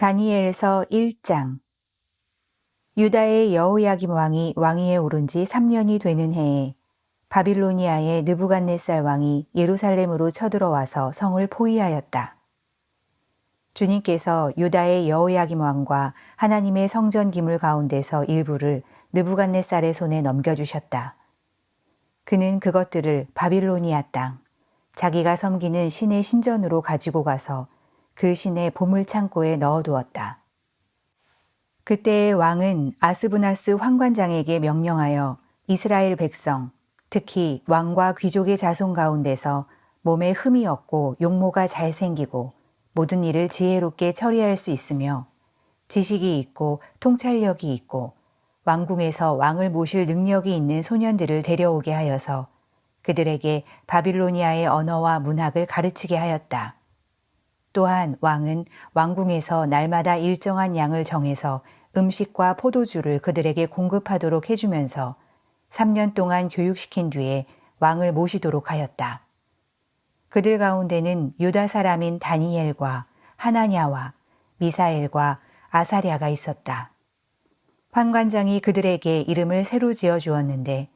다니엘서 1장. 유다의 여호야김 왕이 왕위에 오른 지 3년이 되는 해에 바빌로니아의 느부갓네살 왕이 예루살렘으로 쳐들어와서 성을 포위하였다. 주님께서 유다의 여호야김 왕과 하나님의 성전 기물 가운데서 일부를 느부갓네살의 손에 넘겨주셨다. 그는 그것들을 바빌로니아 땅, 자기가 섬기는 신의 신전으로 가지고 가서 그 신의 보물 창고에 넣어두었다. 그때의 왕은 아스부나스 환관장에게 명령하여 이스라엘 백성, 특히 왕과 귀족의 자손 가운데서 몸에 흠이 없고 용모가 잘생기고 모든 일을 지혜롭게 처리할 수 있으며 지식이 있고 통찰력이 있고 왕궁에서 왕을 모실 능력이 있는 소년들을 데려오게 하여서 그들에게 바빌로니아의 언어와 문학을 가르치게 하였다. 또한 왕은 왕궁에서 날마다 일정한 양을 정해서 음식과 포도주를 그들에게 공급하도록 해주면서 3년 동안 교육시킨 뒤에 왕을 모시도록 하였다. 그들 가운데는 유다 사람인 다니엘과 하나냐와 미사엘과 아사랴가 있었다. 환관장이 그들에게 이름을 새로 지어 주었는데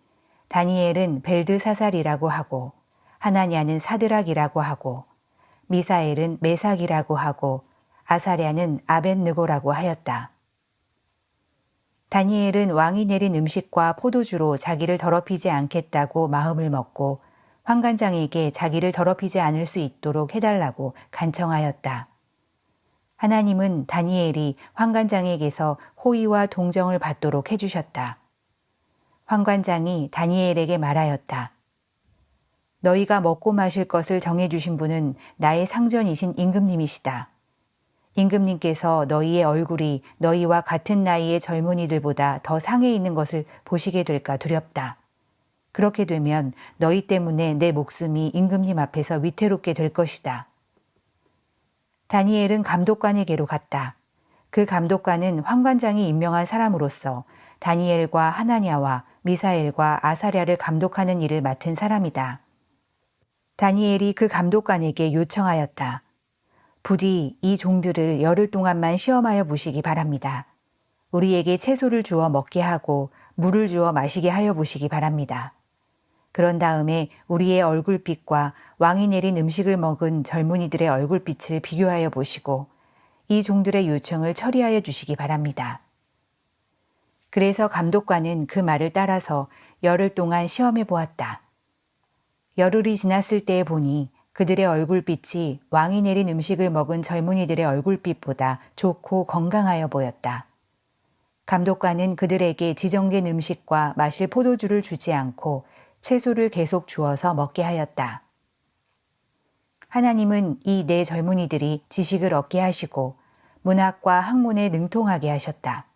다니엘은 벨드사살이라고 하고 하나냐는 사드락이라고 하고 미사엘은 메삭이라고 하고 아사랴는 아벳느고라고 하였다. 다니엘은 왕이 내린 음식과 포도주로 자기를 더럽히지 않겠다고 마음을 먹고 환관장에게 자기를 더럽히지 않을 수 있도록 해달라고 간청하였다. 하나님은 다니엘이 환관장에게서 호의와 동정을 받도록 해주셨다. 환관장이 다니엘에게 말하였다. 너희가 먹고 마실 것을 정해주신 분은 나의 상전이신 임금님이시다. 임금님께서 너희의 얼굴이 너희와 같은 나이의 젊은이들보다 더 상해 있는 것을 보시게 될까 두렵다. 그렇게 되면 너희 때문에 내 목숨이 임금님 앞에서 위태롭게 될 것이다. 다니엘은 감독관에게로 갔다. 그 감독관은 환관장이 임명한 사람으로서 다니엘과 하나냐와 미사엘과 아사랴를 감독하는 일을 맡은 사람이다. 다니엘이 그 감독관에게 요청하였다. 부디 이 종들을 열흘 동안만 시험하여 보시기 바랍니다. 우리에게 채소를 주어 먹게 하고 물을 주어 마시게 하여 보시기 바랍니다. 그런 다음에 우리의 얼굴빛과 왕이 내린 음식을 먹은 젊은이들의 얼굴빛을 비교하여 보시고 이 종들의 요청을 처리하여 주시기 바랍니다. 그래서 감독관은 그 말을 따라서 열흘 동안 시험해 보았다. 열흘이 지났을 때에 보니 그들의 얼굴빛이 왕이 내린 음식을 먹은 젊은이들의 얼굴빛보다 좋고 건강하여 보였다. 감독관은 그들에게 지정된 음식과 마실 포도주를 주지 않고 채소를 계속 주어서 먹게 하였다. 하나님은 이 네 젊은이들이 지식을 얻게 하시고 문학과 학문에 능통하게 하셨다.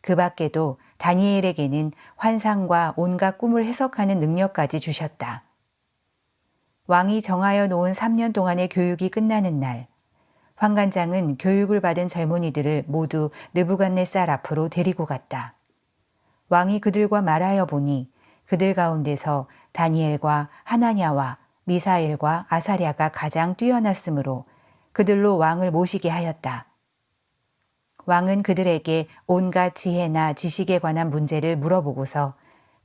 그 밖에도 다니엘에게는 환상과 온갖 꿈을 해석하는 능력까지 주셨다. 왕이 정하여 놓은 3년 동안의 교육이 끝나는 날, 환관장은 교육을 받은 젊은이들을 모두 느부갓네살 앞으로 데리고 갔다. 왕이 그들과 말하여 보니 그들 가운데서 다니엘과 하나냐와 미사엘과 아사랴가 가장 뛰어났으므로 그들로 왕을 모시게 하였다. 왕은 그들에게 온갖 지혜나 지식에 관한 문제를 물어보고서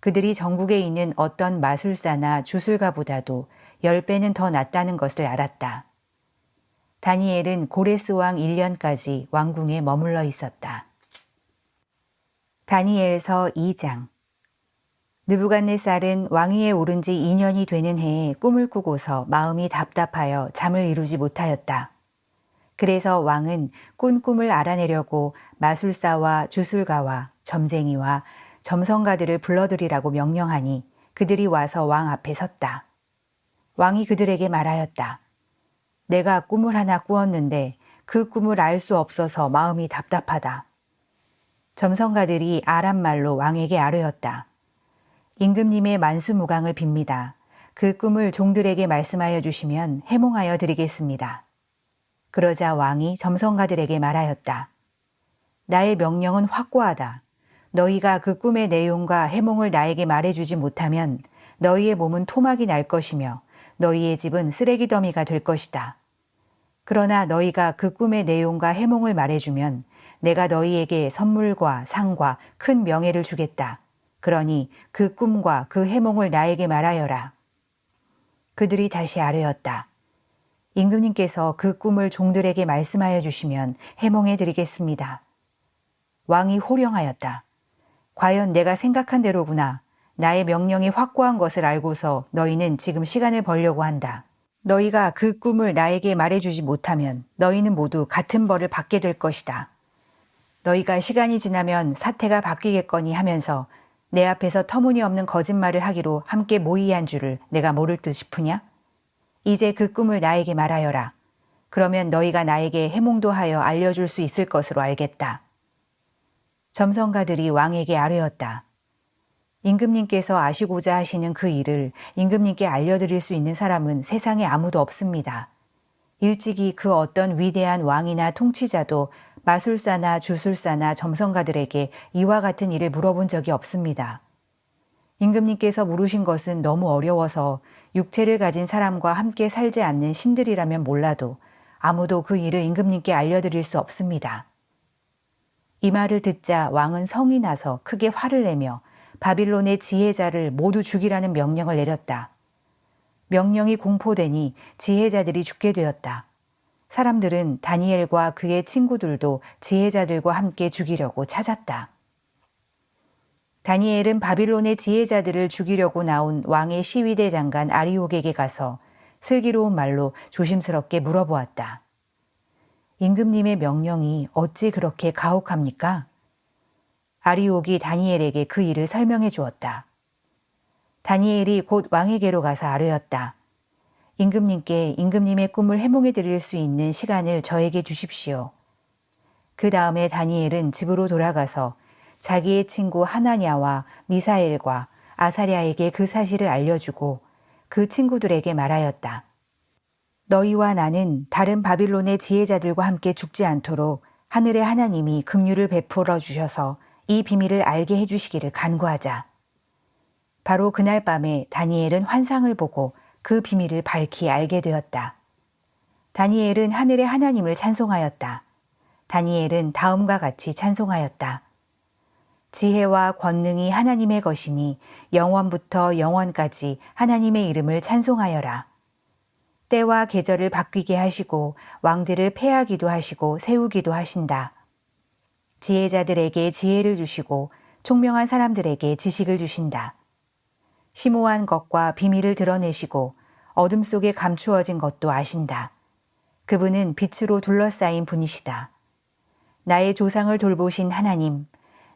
그들이 전국에 있는 어떤 마술사나 주술가보다도 10배는 더 낫다는 것을 알았다. 다니엘은 고레스 왕 1년까지 왕궁에 머물러 있었다. 다니엘서 2장. 느부갓네살은 왕위에 오른 지 2년이 되는 해에 꿈을 꾸고서 마음이 답답하여 잠을 이루지 못하였다. 그래서 왕은 꾼 꿈을 알아내려고 마술사와 주술가와 점쟁이와 점성가들을 불러들이라고 명령하니 그들이 와서 왕 앞에 섰다. 왕이 그들에게 말하였다. 내가 꿈을 하나 꾸었는데 그 꿈을 알 수 없어서 마음이 답답하다. 점성가들이 아람말로 왕에게 아뢰었다. 임금님의 만수무강을 빕니다. 그 꿈을 종들에게 말씀하여 주시면 해몽하여 드리겠습니다. 그러자 왕이 점성가들에게 말하였다. 나의 명령은 확고하다. 너희가 그 꿈의 내용과 해몽을 나에게 말해주지 못하면 너희의 몸은 토막이 날 것이며 너희의 집은 쓰레기 더미가 될 것이다. 그러나 너희가 그 꿈의 내용과 해몽을 말해주면 내가 너희에게 선물과 상과 큰 명예를 주겠다. 그러니 그 꿈과 그 해몽을 나에게 말하여라. 그들이 다시 아뢰었다. 임금님께서 그 꿈을 종들에게 말씀하여 주시면 해몽해 드리겠습니다. 왕이 호령하였다. 과연 내가 생각한 대로구나. 나의 명령이 확고한 것을 알고서 너희는 지금 시간을 벌려고 한다. 너희가 그 꿈을 나에게 말해주지 못하면 너희는 모두 같은 벌을 받게 될 것이다. 너희가 시간이 지나면 사태가 바뀌겠거니 하면서 내 앞에서 터무니없는 거짓말을 하기로 함께 모의한 줄을 내가 모를 듯 싶으냐? 이제 그 꿈을 나에게 말하여라. 그러면 너희가 나에게 해몽도 하여 알려줄 수 있을 것으로 알겠다. 점성가들이 왕에게 아뢰었다. 임금님께서 아시고자 하시는 그 일을 임금님께 알려드릴 수 있는 사람은 세상에 아무도 없습니다. 일찍이 그 어떤 위대한 왕이나 통치자도 마술사나 주술사나 점성가들에게 이와 같은 일을 물어본 적이 없습니다. 임금님께서 물으신 것은 너무 어려워서 육체를 가진 사람과 함께 살지 않는 신들이라면 몰라도 아무도 그 일을 임금님께 알려드릴 수 없습니다. 이 말을 듣자 왕은 성이 나서 크게 화를 내며 바빌론의 지혜자를 모두 죽이라는 명령을 내렸다. 명령이 공포되니 지혜자들이 죽게 되었다. 사람들은 다니엘과 그의 친구들도 지혜자들과 함께 죽이려고 찾았다. 다니엘은 바빌론의 지혜자들을 죽이려고 나온 왕의 시위대 장관 아리옥에게 가서 슬기로운 말로 조심스럽게 물어보았다. 임금님의 명령이 어찌 그렇게 가혹합니까? 아리옥이 다니엘에게 그 일을 설명해 주었다. 다니엘이 곧 왕에게로 가서 아뢰었다. 임금님께 임금님의 꿈을 해몽해 드릴 수 있는 시간을 저에게 주십시오. 그 다음에 다니엘은 집으로 돌아가서 자기의 친구 하나냐와 미사엘과 아사랴에게 그 사실을 알려주고 그 친구들에게 말하였다. 너희와 나는 다른 바빌론의 지혜자들과 함께 죽지 않도록 하늘의 하나님이 긍휼을 베풀어 주셔서 이 비밀을 알게 해주시기를 간구하자. 바로 그날 밤에 다니엘은 환상을 보고 그 비밀을 밝히 알게 되었다. 다니엘은 하늘의 하나님을 찬송하였다. 다니엘은 다음과 같이 찬송하였다. 지혜와 권능이 하나님의 것이니 영원부터 영원까지 하나님의 이름을 찬송하여라. 때와 계절을 바뀌게 하시고 왕들을 패하기도 하시고 세우기도 하신다. 지혜자들에게 지혜를 주시고 총명한 사람들에게 지식을 주신다. 심오한 것과 비밀을 드러내시고 어둠 속에 감추어진 것도 아신다. 그분은 빛으로 둘러싸인 분이시다. 나의 조상을 돌보신 하나님,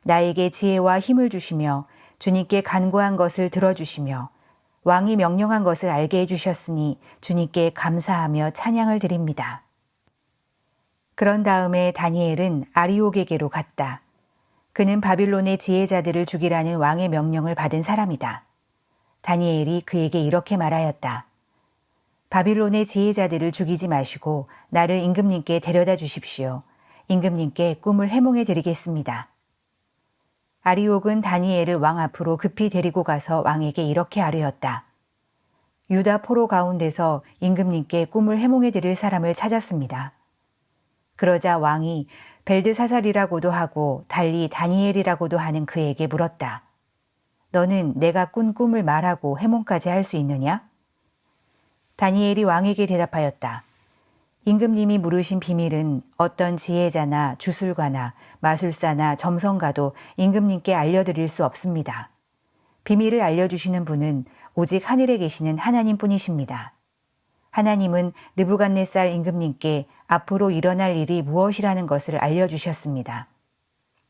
나에게 지혜와 힘을 주시며 주님께 간구한 것을 들어주시며 왕이 명령한 것을 알게 해주셨으니 주님께 감사하며 찬양을 드립니다. 그런 다음에 다니엘은 아리옥에게로 갔다. 그는 바빌론의 지혜자들을 죽이라는 왕의 명령을 받은 사람이다. 다니엘이 그에게 이렇게 말하였다. 바빌론의 지혜자들을 죽이지 마시고 나를 임금님께 데려다 주십시오. 임금님께 꿈을 해몽해 드리겠습니다. 아리옥은 다니엘을 왕 앞으로 급히 데리고 가서 왕에게 이렇게 아뢰었다. 유다 포로 가운데서 임금님께 꿈을 해몽해 드릴 사람을 찾았습니다. 그러자 왕이 벨드사살이라고도 하고 달리 다니엘이라고도 하는 그에게 물었다. 너는 내가 꾼 꿈을 말하고 해몽까지 할 수 있느냐? 다니엘이 왕에게 대답하였다. 임금님이 물으신 비밀은 어떤 지혜자나 주술가나 마술사나 점성가도 임금님께 알려드릴 수 없습니다. 비밀을 알려주시는 분은 오직 하늘에 계시는 하나님뿐이십니다. 하나님은 느부갓네살 임금님께 앞으로 일어날 일이 무엇이라는 것을 알려주셨습니다.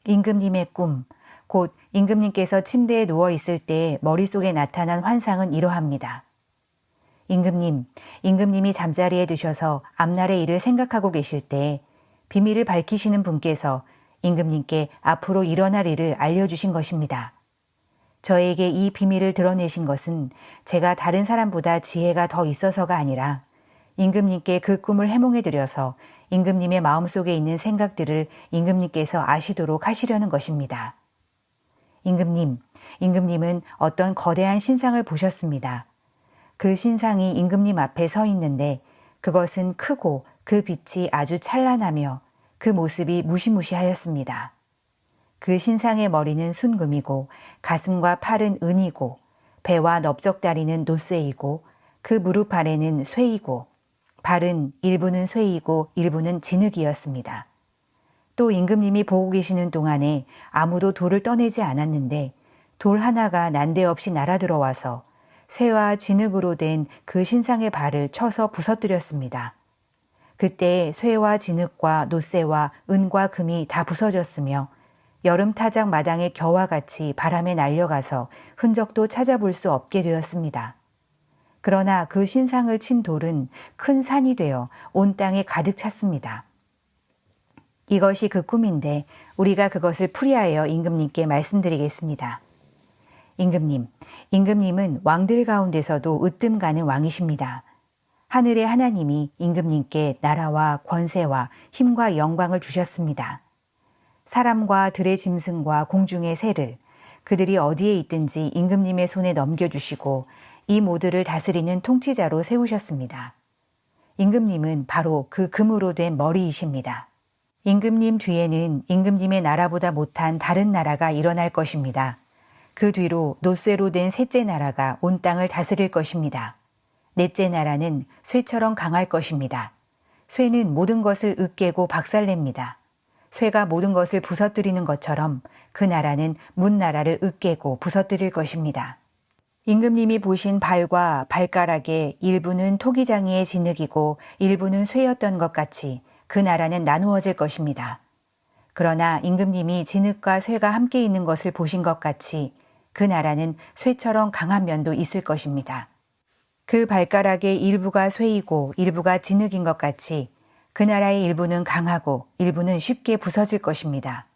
임금님의 꿈, 곧 임금님께서 침대에 누워 있을 때 머릿속에 나타난 환상은 이러합니다. 임금님이 잠자리에 드셔서 앞날의 일을 생각하고 계실 때 비밀을 밝히시는 분께서 임금님께 앞으로 일어날 일을 알려주신 것입니다. 저에게 이 비밀을 드러내신 것은 제가 다른 사람보다 지혜가 더 있어서가 아니라 임금님께 그 꿈을 해몽해 드려서 임금님의 마음속에 있는 생각들을 임금님께서 아시도록 하시려는 것입니다. 임금님은 어떤 거대한 신상을 보셨습니다. 그 신상이 임금님 앞에 서 있는데 그것은 크고 그 빛이 아주 찬란하며 그 모습이 무시무시하였습니다. 그 신상의 머리는 순금이고 가슴과 팔은 은이고 배와 넓적다리는 노쇠이고 그 무릎 아래는 쇠이고 발은 일부는 쇠이고 일부는 진흙이었습니다. 또 임금님이 보고 계시는 동안에 아무도 돌을 떠내지 않았는데 돌 하나가 난데없이 날아들어와서 쇠와 진흙으로 된 그 신상의 발을 쳐서 부서뜨렸습니다. 그때 쇠와 진흙과 노쇠와 은과 금이 다 부서졌으며 여름 타작 마당의 겨와 같이 바람에 날려가서 흔적도 찾아볼 수 없게 되었습니다. 그러나 그 신상을 친 돌은 큰 산이 되어 온 땅에 가득 찼습니다. 이것이 그 꿈인데 우리가 그것을 풀이하여 임금님께 말씀드리겠습니다. 임금님은 왕들 가운데서도 으뜸 가는 왕이십니다. 하늘의 하나님이 임금님께 나라와 권세와 힘과 영광을 주셨습니다. 사람과 들의 짐승과 공중의 새를 그들이 어디에 있든지 임금님의 손에 넘겨주시고 이 모두를 다스리는 통치자로 세우셨습니다. 임금님은 바로 그 금으로 된 머리이십니다. 임금님 뒤에는 임금님의 나라보다 못한 다른 나라가 일어날 것입니다. 그 뒤로 노쇠로 된 셋째 나라가 온 땅을 다스릴 것입니다. 넷째 나라는 쇠처럼 강할 것입니다. 쇠는 모든 것을 으깨고 박살냅니다. 쇠가 모든 것을 부서뜨리는 것처럼 그 나라는 문나라를 으깨고 부서뜨릴 것입니다. 임금님이 보신 발과 발가락의 일부는 토기장이의 진흙이고 일부는 쇠였던 것 같이 그 나라는 나누어질 것입니다. 그러나 임금님이 진흙과 쇠가 함께 있는 것을 보신 것 같이 그 나라는 쇠처럼 강한 면도 있을 것입니다. 그 발가락의 일부가 쇠이고 일부가 진흙인 것 같이 그 나라의 일부는 강하고 일부는 쉽게 부서질 것입니다.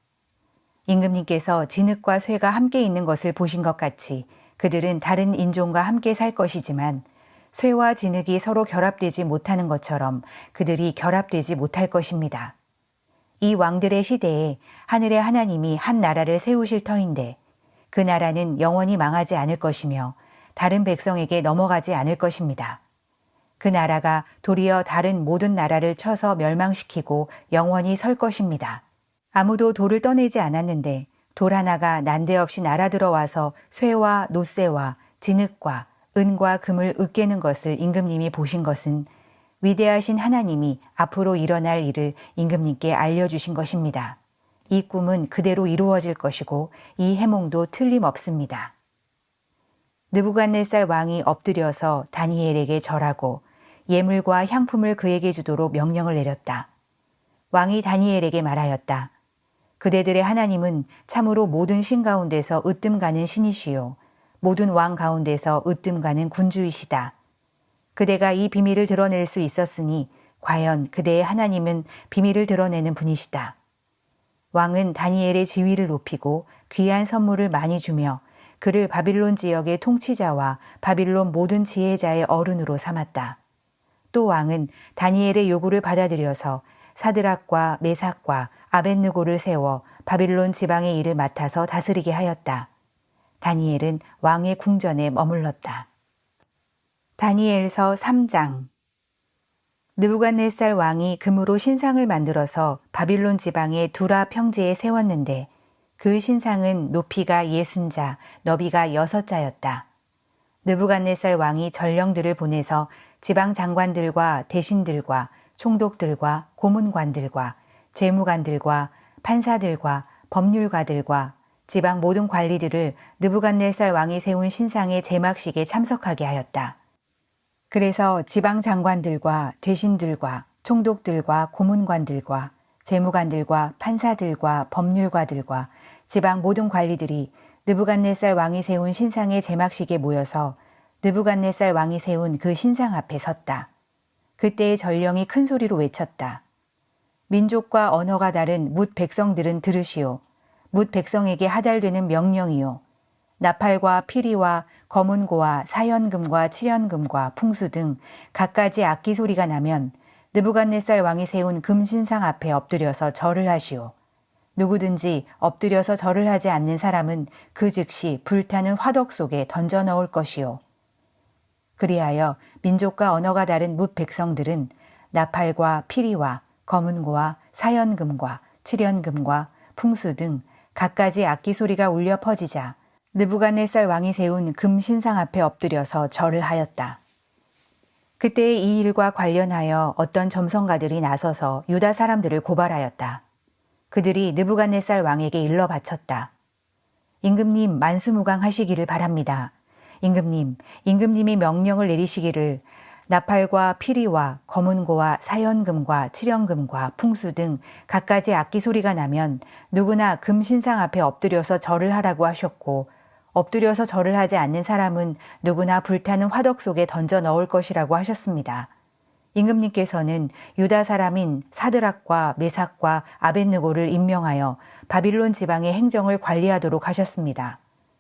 임금님께서 진흙과 쇠가 함께 있는 것을 보신 것 같이 그들은 다른 인종과 함께 살 것이지만 쇠와 진흙이 서로 결합되지 못하는 것처럼 그들이 결합되지 못할 것입니다. 이 왕들의 시대에 하늘의 하나님이 한 나라를 세우실 터인데 그 나라는 영원히 망하지 않을 것이며 다른 백성에게 넘어가지 않을 것입니다. 그 나라가 도리어 다른 모든 나라를 쳐서 멸망시키고 영원히 설 것입니다. 아무도 돌을 떠내지 않았는데 돌 하나가 난데없이 날아들어와서 쇠와 노쇠와 진흙과 은과 금을 으깨는 것을 임금님이 보신 것은 위대하신 하나님이 앞으로 일어날 일을 임금님께 알려주신 것입니다. 이 꿈은 그대로 이루어질 것이고 이 해몽도 틀림없습니다. 느부갓네살 왕이 엎드려서 다니엘에게 절하고 예물과 향품을 그에게 주도록 명령을 내렸다. 왕이 다니엘에게 말하였다. 그대들의 하나님은 참으로 모든 신 가운데서 으뜸 가는 신이시요 모든 왕 가운데서 으뜸 가는 군주이시다. 그대가 이 비밀을 드러낼 수 있었으니 과연 그대의 하나님은 비밀을 드러내는 분이시다. 왕은 다니엘의 지위를 높이고 귀한 선물을 많이 주며 그를 바빌론 지역의 통치자와 바빌론 모든 지혜자의 어른으로 삼았다. 또 왕은 다니엘의 요구를 받아들여서 사드락과 메삭과 아벳느고를 세워 바빌론 지방의 일을 맡아서 다스리게 하였다. 다니엘은 왕의 궁전에 머물렀다. 다니엘서 3장. 느부갓네살 왕이 금으로 신상을 만들어서 바빌론 지방의 두라 평지에 세웠는데 그 신상은 높이가 60자, 너비가 6자였다. 느부갓네살 왕이 전령들을 보내서 지방 장관들과 대신들과 총독들과 고문관들과 재무관들과 판사들과 법률가들과 지방 모든 관리들을 느부갓네살 왕이 세운 신상의 제막식에 참석하게 하였다. 그래서 지방 장관들과 대신들과 총독들과 고문관들과 재무관들과 판사들과 법률가들과 지방 모든 관리들이 느부갓네살 왕이 세운 신상의 제막식에 모여서 느부갓네살 왕이 세운 그 신상 앞에 섰다. 그때의 전령이 큰 소리로 외쳤다. 민족과 언어가 다른 뭇 백성들은 들으시오. 뭇 백성에게 하달되는 명령이요. 나팔과 피리와 검은고와 사연금과 칠연금과 풍수 등 갖가지 악기 소리가 나면 느부갓네살 왕이 세운 금신상 앞에 엎드려서 절을 하시오. 누구든지 엎드려서 절을 하지 않는 사람은 그 즉시 불타는 화덕 속에 던져 넣을 것이요. 그리하여 민족과 언어가 다른 뭇 백성들은 나팔과 피리와 검은고와 사연금과 칠연금과 풍수 등 갖가지 악기 소리가 울려 퍼지자 느부갓네살 왕이 세운 금 신상 앞에 엎드려서 절을 하였다. 그때 이 일과 관련하여 어떤 점성가들이 나서서 유다 사람들을 고발하였다. 그들이 느부갓네살 왕에게 일러 바쳤다. 임금님 만수무강하시기를 바랍니다. 임금님이 명령을 내리시기를 나팔과 피리와 검은고와 사연금과 칠연금과 풍수 등 갖가지 악기 소리가 나면 누구나 금 신상 앞에 엎드려서 절을 하라고 하셨고, 엎드려서 절을 하지 않는 사람은 누구나 불타는 화덕 속에 던져 넣을 것이라고 하셨습니다. 임금님께서는 유다 사람인 사드락과 메삭과 아벳느고를 임명하여 바빌론 지방의 행정을 관리하도록 하셨습니다.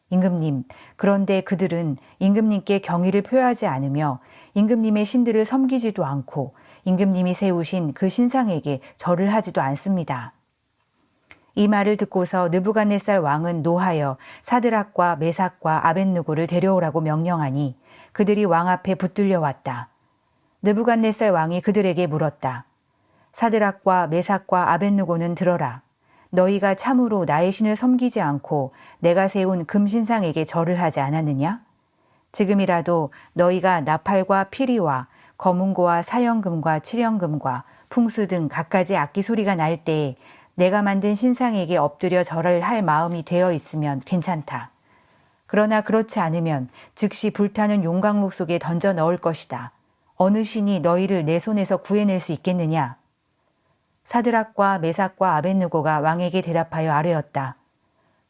임금님, 그런데 그들은 임금님께 경의를 표하지 않으며 임금님의 신들을 섬기지도 않고 임금님이 세우신 그 신상에게 절을 하지도 않습니다. 이 말을 듣고서 느부갓네살 왕은 노하여 사드락과 메삭과 아벳느고를 데려오라고 명령하니 그들이 왕 앞에 붙들려 왔다. 느부갓네살 왕이 그들에게 물었다. 사드락과 메삭과 아벳느고는 들어라. 너희가 참으로 나의 신을 섬기지 않고 내가 세운 금신상에게 절을 하지 않았느냐? 지금이라도 너희가 나팔과 피리와 검은고와 사연금과 칠연금과 풍수 등 갖가지 악기 소리가 날 때에 내가 만든 신상에게 엎드려 절을 할 마음이 되어 있으면 괜찮다. 그러나 그렇지 않으면 즉시 불타는 용광로 속에 던져 넣을 것이다. 어느 신이 너희를 내 손에서 구해낼 수 있겠느냐? 사드락과 메삭과 아벳느고가 왕에게 대답하여 아뢰었다.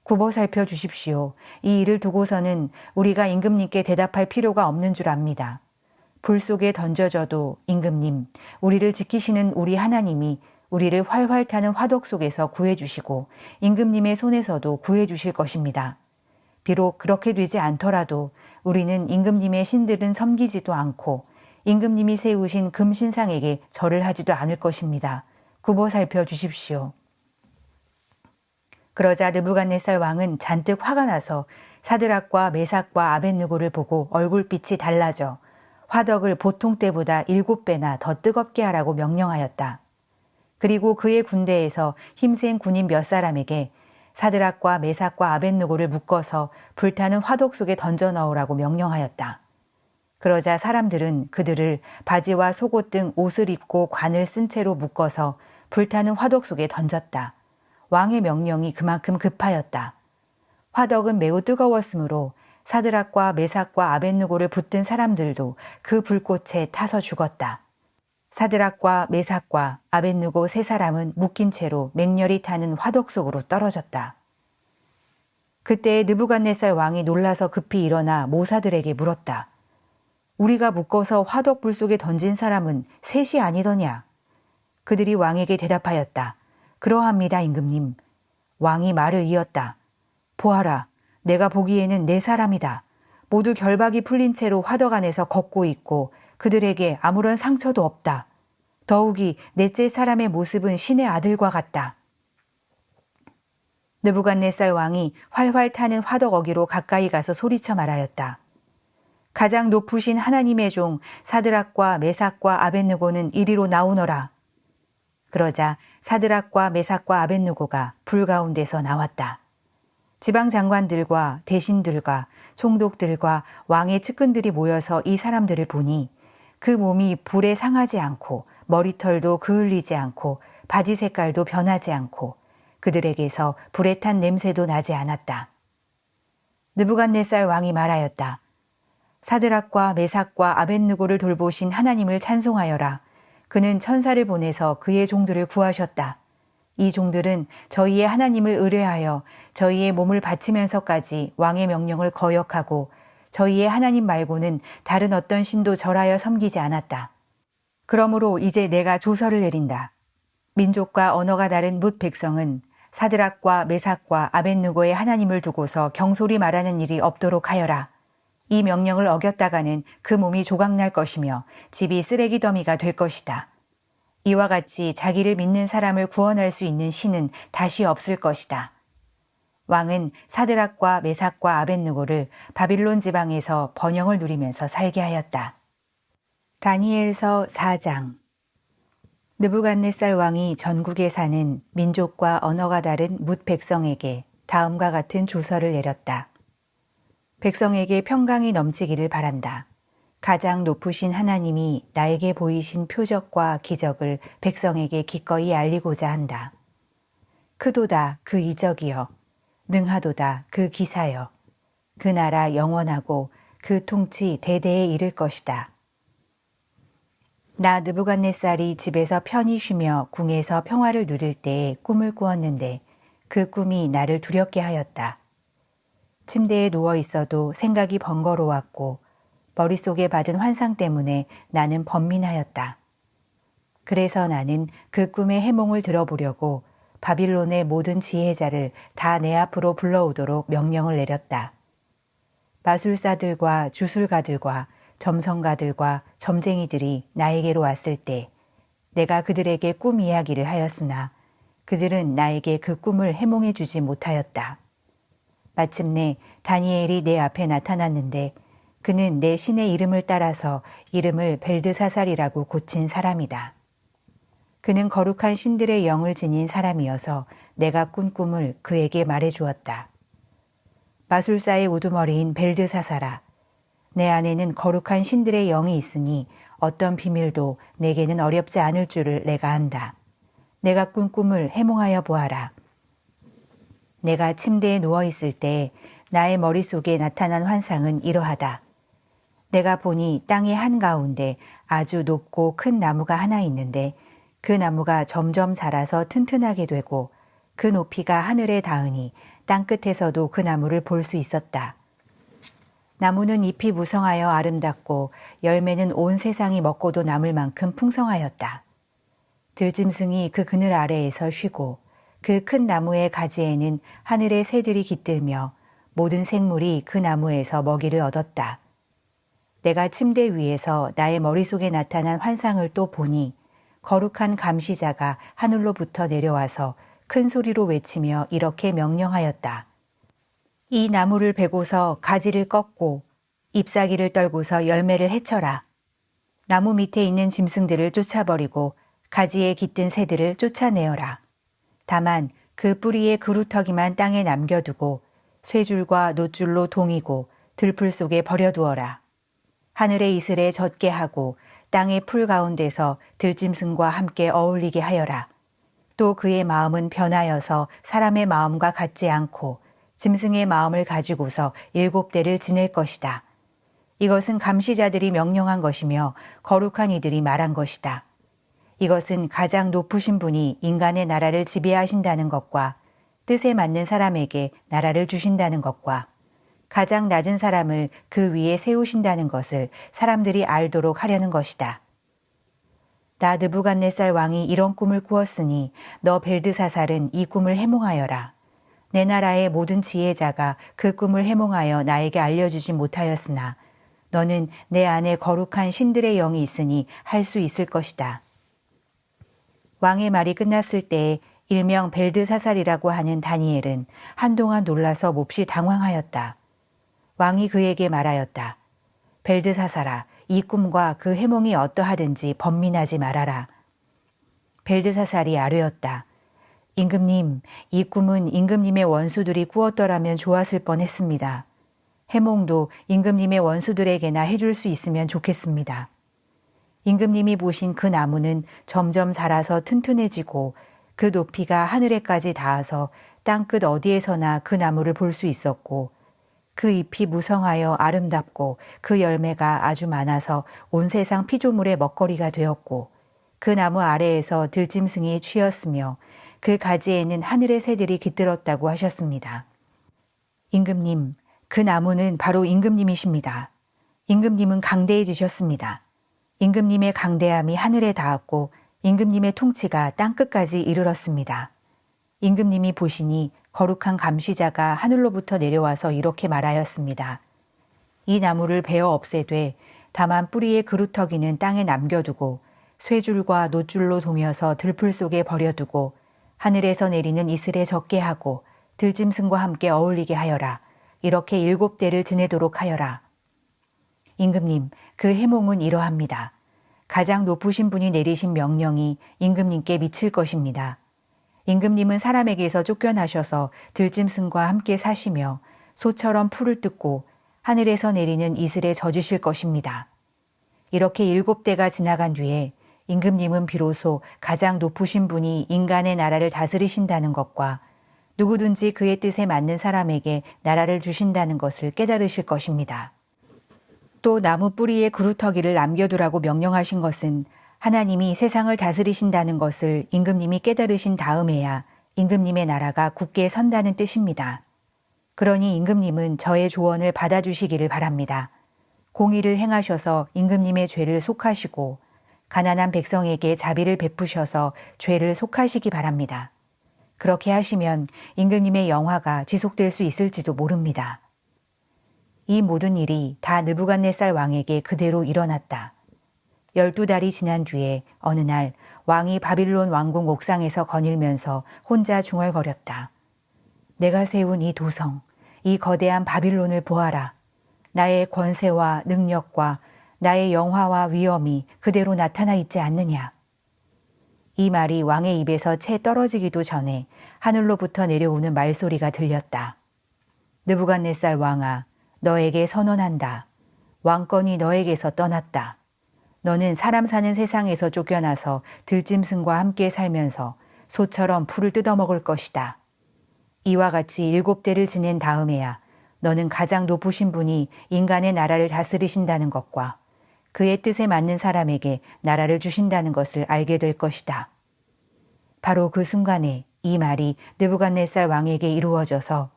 굽어 살펴 주십시오. 이 일을 두고서는 우리가 임금님께 대답할 필요가 없는 줄 압니다. 불 속에 던져져도 임금님, 우리를 지키시는 우리 하나님이 우리를 활활 타는 화덕 속에서 구해주시고 임금님의 손에서도 구해주실 것입니다. 비록 그렇게 되지 않더라도 우리는 임금님의 신들은 섬기지도 않고 임금님이 세우신 금신상에게 절을 하지도 않을 것입니다. 굽어 살펴 주십시오. 그러자 느부갓네살 왕은 잔뜩 화가 나서 사드락과 메삭과 아벳느고를 보고 얼굴빛이 달라져 화덕을 보통 때보다 7배나 더 뜨겁게 하라고 명령하였다. 그리고 그의 군대에서 힘센 군인 몇 사람에게 사드락과 메삭과 아벳느고를 묶어서 불타는 화덕 속에 던져 넣으라고 명령하였다. 그러자 사람들은 그들을 바지와 속옷 등 옷을 입고 관을 쓴 채로 묶어서 불타는 화덕 속에 던졌다. 왕의 명령이 그만큼 급하였다. 화덕은 매우 뜨거웠으므로 사드락과 메삭과 아벳느고를 붙든 사람들도 그 불꽃에 타서 죽었다. 사드락과 메삭과 아벳느고 세 사람은 묶인 채로 맹렬히 타는 화덕 속으로 떨어졌다. 그때 느부갓네살 왕이 놀라서 급히 일어나 모사들에게 물었다. 우리가 묶어서 화덕 불 속에 던진 사람은 셋이 아니더냐? 그들이 왕에게 대답하였다. 그러합니다, 임금님. 왕이 말을 이었다. 보아라, 내가 보기에는 네 사람이다. 모두 결박이 풀린 채로 화덕 안에서 걷고 있고 그들에게 아무런 상처도 없다. 더욱이 넷째 사람의 모습은 신의 아들과 같다. 느부갓네살 왕이 활활 타는 화덕 어기로 가까이 가서 소리쳐 말하였다. 가장 높으신 하나님의 종 사드락과 메삭과 아벳느고는 이리로 나오너라. 그러자 사드락과 메삭과 아벳느고가 불 가운데서 나왔다. 지방 장관들과 대신들과 총독들과 왕의 측근들이 모여서 이 사람들을 보니 그 몸이 불에 상하지 않고 머리털도 그을리지 않고 바지 색깔도 변하지 않고 그들에게서 불에 탄 냄새도 나지 않았다. 느부갓네살 왕이 말하였다. 사드락과 메삭과 아벳느고를 돌보신 하나님을 찬송하여라. 그는 천사를 보내서 그의 종들을 구하셨다. 이 종들은 저희의 하나님을 의뢰하여 저희의 몸을 바치면서까지 왕의 명령을 거역하고 저희의 하나님 말고는 다른 어떤 신도 절하여 섬기지 않았다. 그러므로 이제 내가 조서를 내린다. 민족과 언어가 다른 뭇 백성은 사드락과 메삭과 아벳느고의 하나님을 두고서 경솔히 말하는 일이 없도록 하여라. 이 명령을 어겼다가는 그 몸이 조각날 것이며 집이 쓰레기 더미가 될 것이다. 이와 같이 자기를 믿는 사람을 구원할 수 있는 신은 다시 없을 것이다. 왕은 사드락과 메삭과 아벳느고를 바빌론 지방에서 번영을 누리면서 살게 하였다. 다니엘서 4장. 느부갓네살 왕이 전국에 사는 민족과 언어가 다른 뭇 백성에게 다음과 같은 조서를 내렸다. 백성에게 평강이 넘치기를 바란다. 가장 높으신 하나님이 나에게 보이신 표적과 기적을 백성에게 기꺼이 알리고자 한다. 크도다 그 이적이여, 능하도다 그 기사여. 그 나라 영원하고 그 통치 대대에 이를 것이다. 나 느부갓네살이 집에서 편히 쉬며 궁에서 평화를 누릴 때에 꿈을 꾸었는데 그 꿈이 나를 두렵게 하였다. 침대에 누워 있어도 생각이 번거로웠고 머릿속에 받은 환상 때문에 나는 번민하였다. 그래서 나는 그 꿈의 해몽을 들어보려고 바빌론의 모든 지혜자를 다 내 앞으로 불러오도록 명령을 내렸다. 마술사들과 주술가들과 점성가들과 점쟁이들이 나에게로 왔을 때 내가 그들에게 꿈 이야기를 하였으나 그들은 나에게 그 꿈을 해몽해 주지 못하였다. 마침내 다니엘이 내 앞에 나타났는데 그는 내 신의 이름을 따라서 이름을 벨드사살이라고 고친 사람이다. 그는 거룩한 신들의 영을 지닌 사람이어서 내가 꾼 꿈을 그에게 말해 주었다. 마술사의 우두머리인 벨드사살아, 내 안에는 거룩한 신들의 영이 있으니 어떤 비밀도 내게는 어렵지 않을 줄을 내가 안다. 내가 꾼 꿈을 해몽하여 보아라. 내가 침대에 누워 있을 때 나의 머릿속에 나타난 환상은 이러하다. 내가 보니 땅의 한가운데 아주 높고 큰 나무가 하나 있는데 그 나무가 점점 자라서 튼튼하게 되고 그 높이가 하늘에 닿으니 땅끝에서도 그 나무를 볼 수 있었다. 나무는 잎이 무성하여 아름답고 열매는 온 세상이 먹고도 남을 만큼 풍성하였다. 들짐승이 그 그늘 아래에서 쉬고 그 큰 나무의 가지에는 하늘의 새들이 깃들며 모든 생물이 그 나무에서 먹이를 얻었다. 내가 침대 위에서 나의 머릿속에 나타난 환상을 또 보니 거룩한 감시자가 하늘로부터 내려와서 큰 소리로 외치며 이렇게 명령하였다. 이 나무를 베고서 가지를 꺾고 잎사귀를 떨고서 열매를 해쳐라. 나무 밑에 있는 짐승들을 쫓아버리고 가지에 깃든 새들을 쫓아내어라. 다만 그 뿌리의 그루터기만 땅에 남겨두고 쇠줄과 놋줄로 동이고 들풀 속에 버려두어라. 하늘의 이슬에 젖게 하고 땅의 풀 가운데서 들짐승과 함께 어울리게 하여라. 또 그의 마음은 변하여서 사람의 마음과 같지 않고 짐승의 마음을 가지고서 7대를 지낼 것이다. 이것은 감시자들이 명령한 것이며 거룩한 이들이 말한 것이다. 이것은 가장 높으신 분이 인간의 나라를 지배하신다는 것과 뜻에 맞는 사람에게 나라를 주신다는 것과 가장 낮은 사람을 그 위에 세우신다는 것을 사람들이 알도록 하려는 것이다. 나 느부갓네살 왕이 이런 꿈을 꾸었으니 너 벨드사살은 이 꿈을 해몽하여라. 내 나라의 모든 지혜자가 그 꿈을 해몽하여 나에게 알려주지 못하였으나 너는 내 안에 거룩한 신들의 영이 있으니 할 수 있을 것이다. 왕의 말이 끝났을 때에 일명 벨드사살이라고 하는 다니엘은 한동안 놀라서 몹시 당황하였다. 왕이 그에게 말하였다. 벨드사살아, 이 꿈과 그 해몽이 어떠하든지 번민하지 말아라. 벨드사살이 아뢰었다. 임금님, 이 꿈은 임금님의 원수들이 꾸었더라면 좋았을 뻔했습니다. 해몽도 임금님의 원수들에게나 해줄 수 있으면 좋겠습니다. 임금님이 보신 그 나무는 점점 자라서 튼튼해지고 그 높이가 하늘에까지 닿아서 땅끝 어디에서나 그 나무를 볼 수 있었고 그 잎이 무성하여 아름답고 그 열매가 아주 많아서 온 세상 피조물의 먹거리가 되었고 그 나무 아래에서 들짐승이 취했으며 그 가지에는 하늘의 새들이 깃들었다고 하셨습니다. 임금님, 그 나무는 바로 임금님이십니다. 임금님은 강대해지셨습니다. 임금님의 강대함이 하늘에 닿았고 임금님의 통치가 땅끝까지 이르렀습니다. 임금님이 보시니 거룩한 감시자가 하늘로부터 내려와서 이렇게 말하였습니다. 이 나무를 베어 없애되 다만 뿌리의 그루터기는 땅에 남겨두고 쇠줄과 놋줄로 동여서 들풀 속에 버려두고 하늘에서 내리는 이슬에 젖게 하고 들짐승과 함께 어울리게 하여라. 이렇게 7대를 지내도록 하여라. 임금님, 그 해몽은 이러합니다. 가장 높으신 분이 내리신 명령이 임금님께 미칠 것입니다. 임금님은 사람에게서 쫓겨나셔서 들짐승과 함께 사시며 소처럼 풀을 뜯고 하늘에서 내리는 이슬에 젖으실 것입니다. 이렇게 7대가 지나간 뒤에 임금님은 비로소 가장 높으신 분이 인간의 나라를 다스리신다는 것과 누구든지 그의 뜻에 맞는 사람에게 나라를 주신다는 것을 깨달으실 것입니다. 또 나무 뿌리에 그루터기를 남겨두라고 명령하신 것은 하나님이 세상을 다스리신다는 것을 임금님이 깨달으신 다음에야 임금님의 나라가 굳게 선다는 뜻입니다. 그러니 임금님은 저의 조언을 받아주시기를 바랍니다. 공의를 행하셔서 임금님의 죄를 속하시고 가난한 백성에게 자비를 베푸셔서 죄를 속하시기 바랍니다. 그렇게 하시면 임금님의 영화가 지속될 수 있을지도 모릅니다. 이 모든 일이 다 느부갓네살 왕에게 그대로 일어났다. 12달이 지난 뒤에 어느 날 왕이 바빌론 왕궁 옥상에서 거닐면서 혼자 중얼거렸다. 내가 세운 이 도성, 이 거대한 바빌론을 보아라. 나의 권세와 능력과 나의 영화와 위엄이 그대로 나타나 있지 않느냐. 이 말이 왕의 입에서 채 떨어지기도 전에 하늘로부터 내려오는 말소리가 들렸다. 느부갓네살 왕아, 너에게 선언한다. 왕권이 너에게서 떠났다. 너는 사람 사는 세상에서 쫓겨나서 들짐승과 함께 살면서 소처럼 풀을 뜯어먹을 것이다. 이와 같이 7대를 지낸 다음에야 너는 가장 높으신 분이 인간의 나라를 다스리신다는 것과 그의 뜻에 맞는 사람에게 나라를 주신다는 것을 알게 될 것이다. 바로 그 순간에 이 말이 느부갓네살 왕에게 이루어져서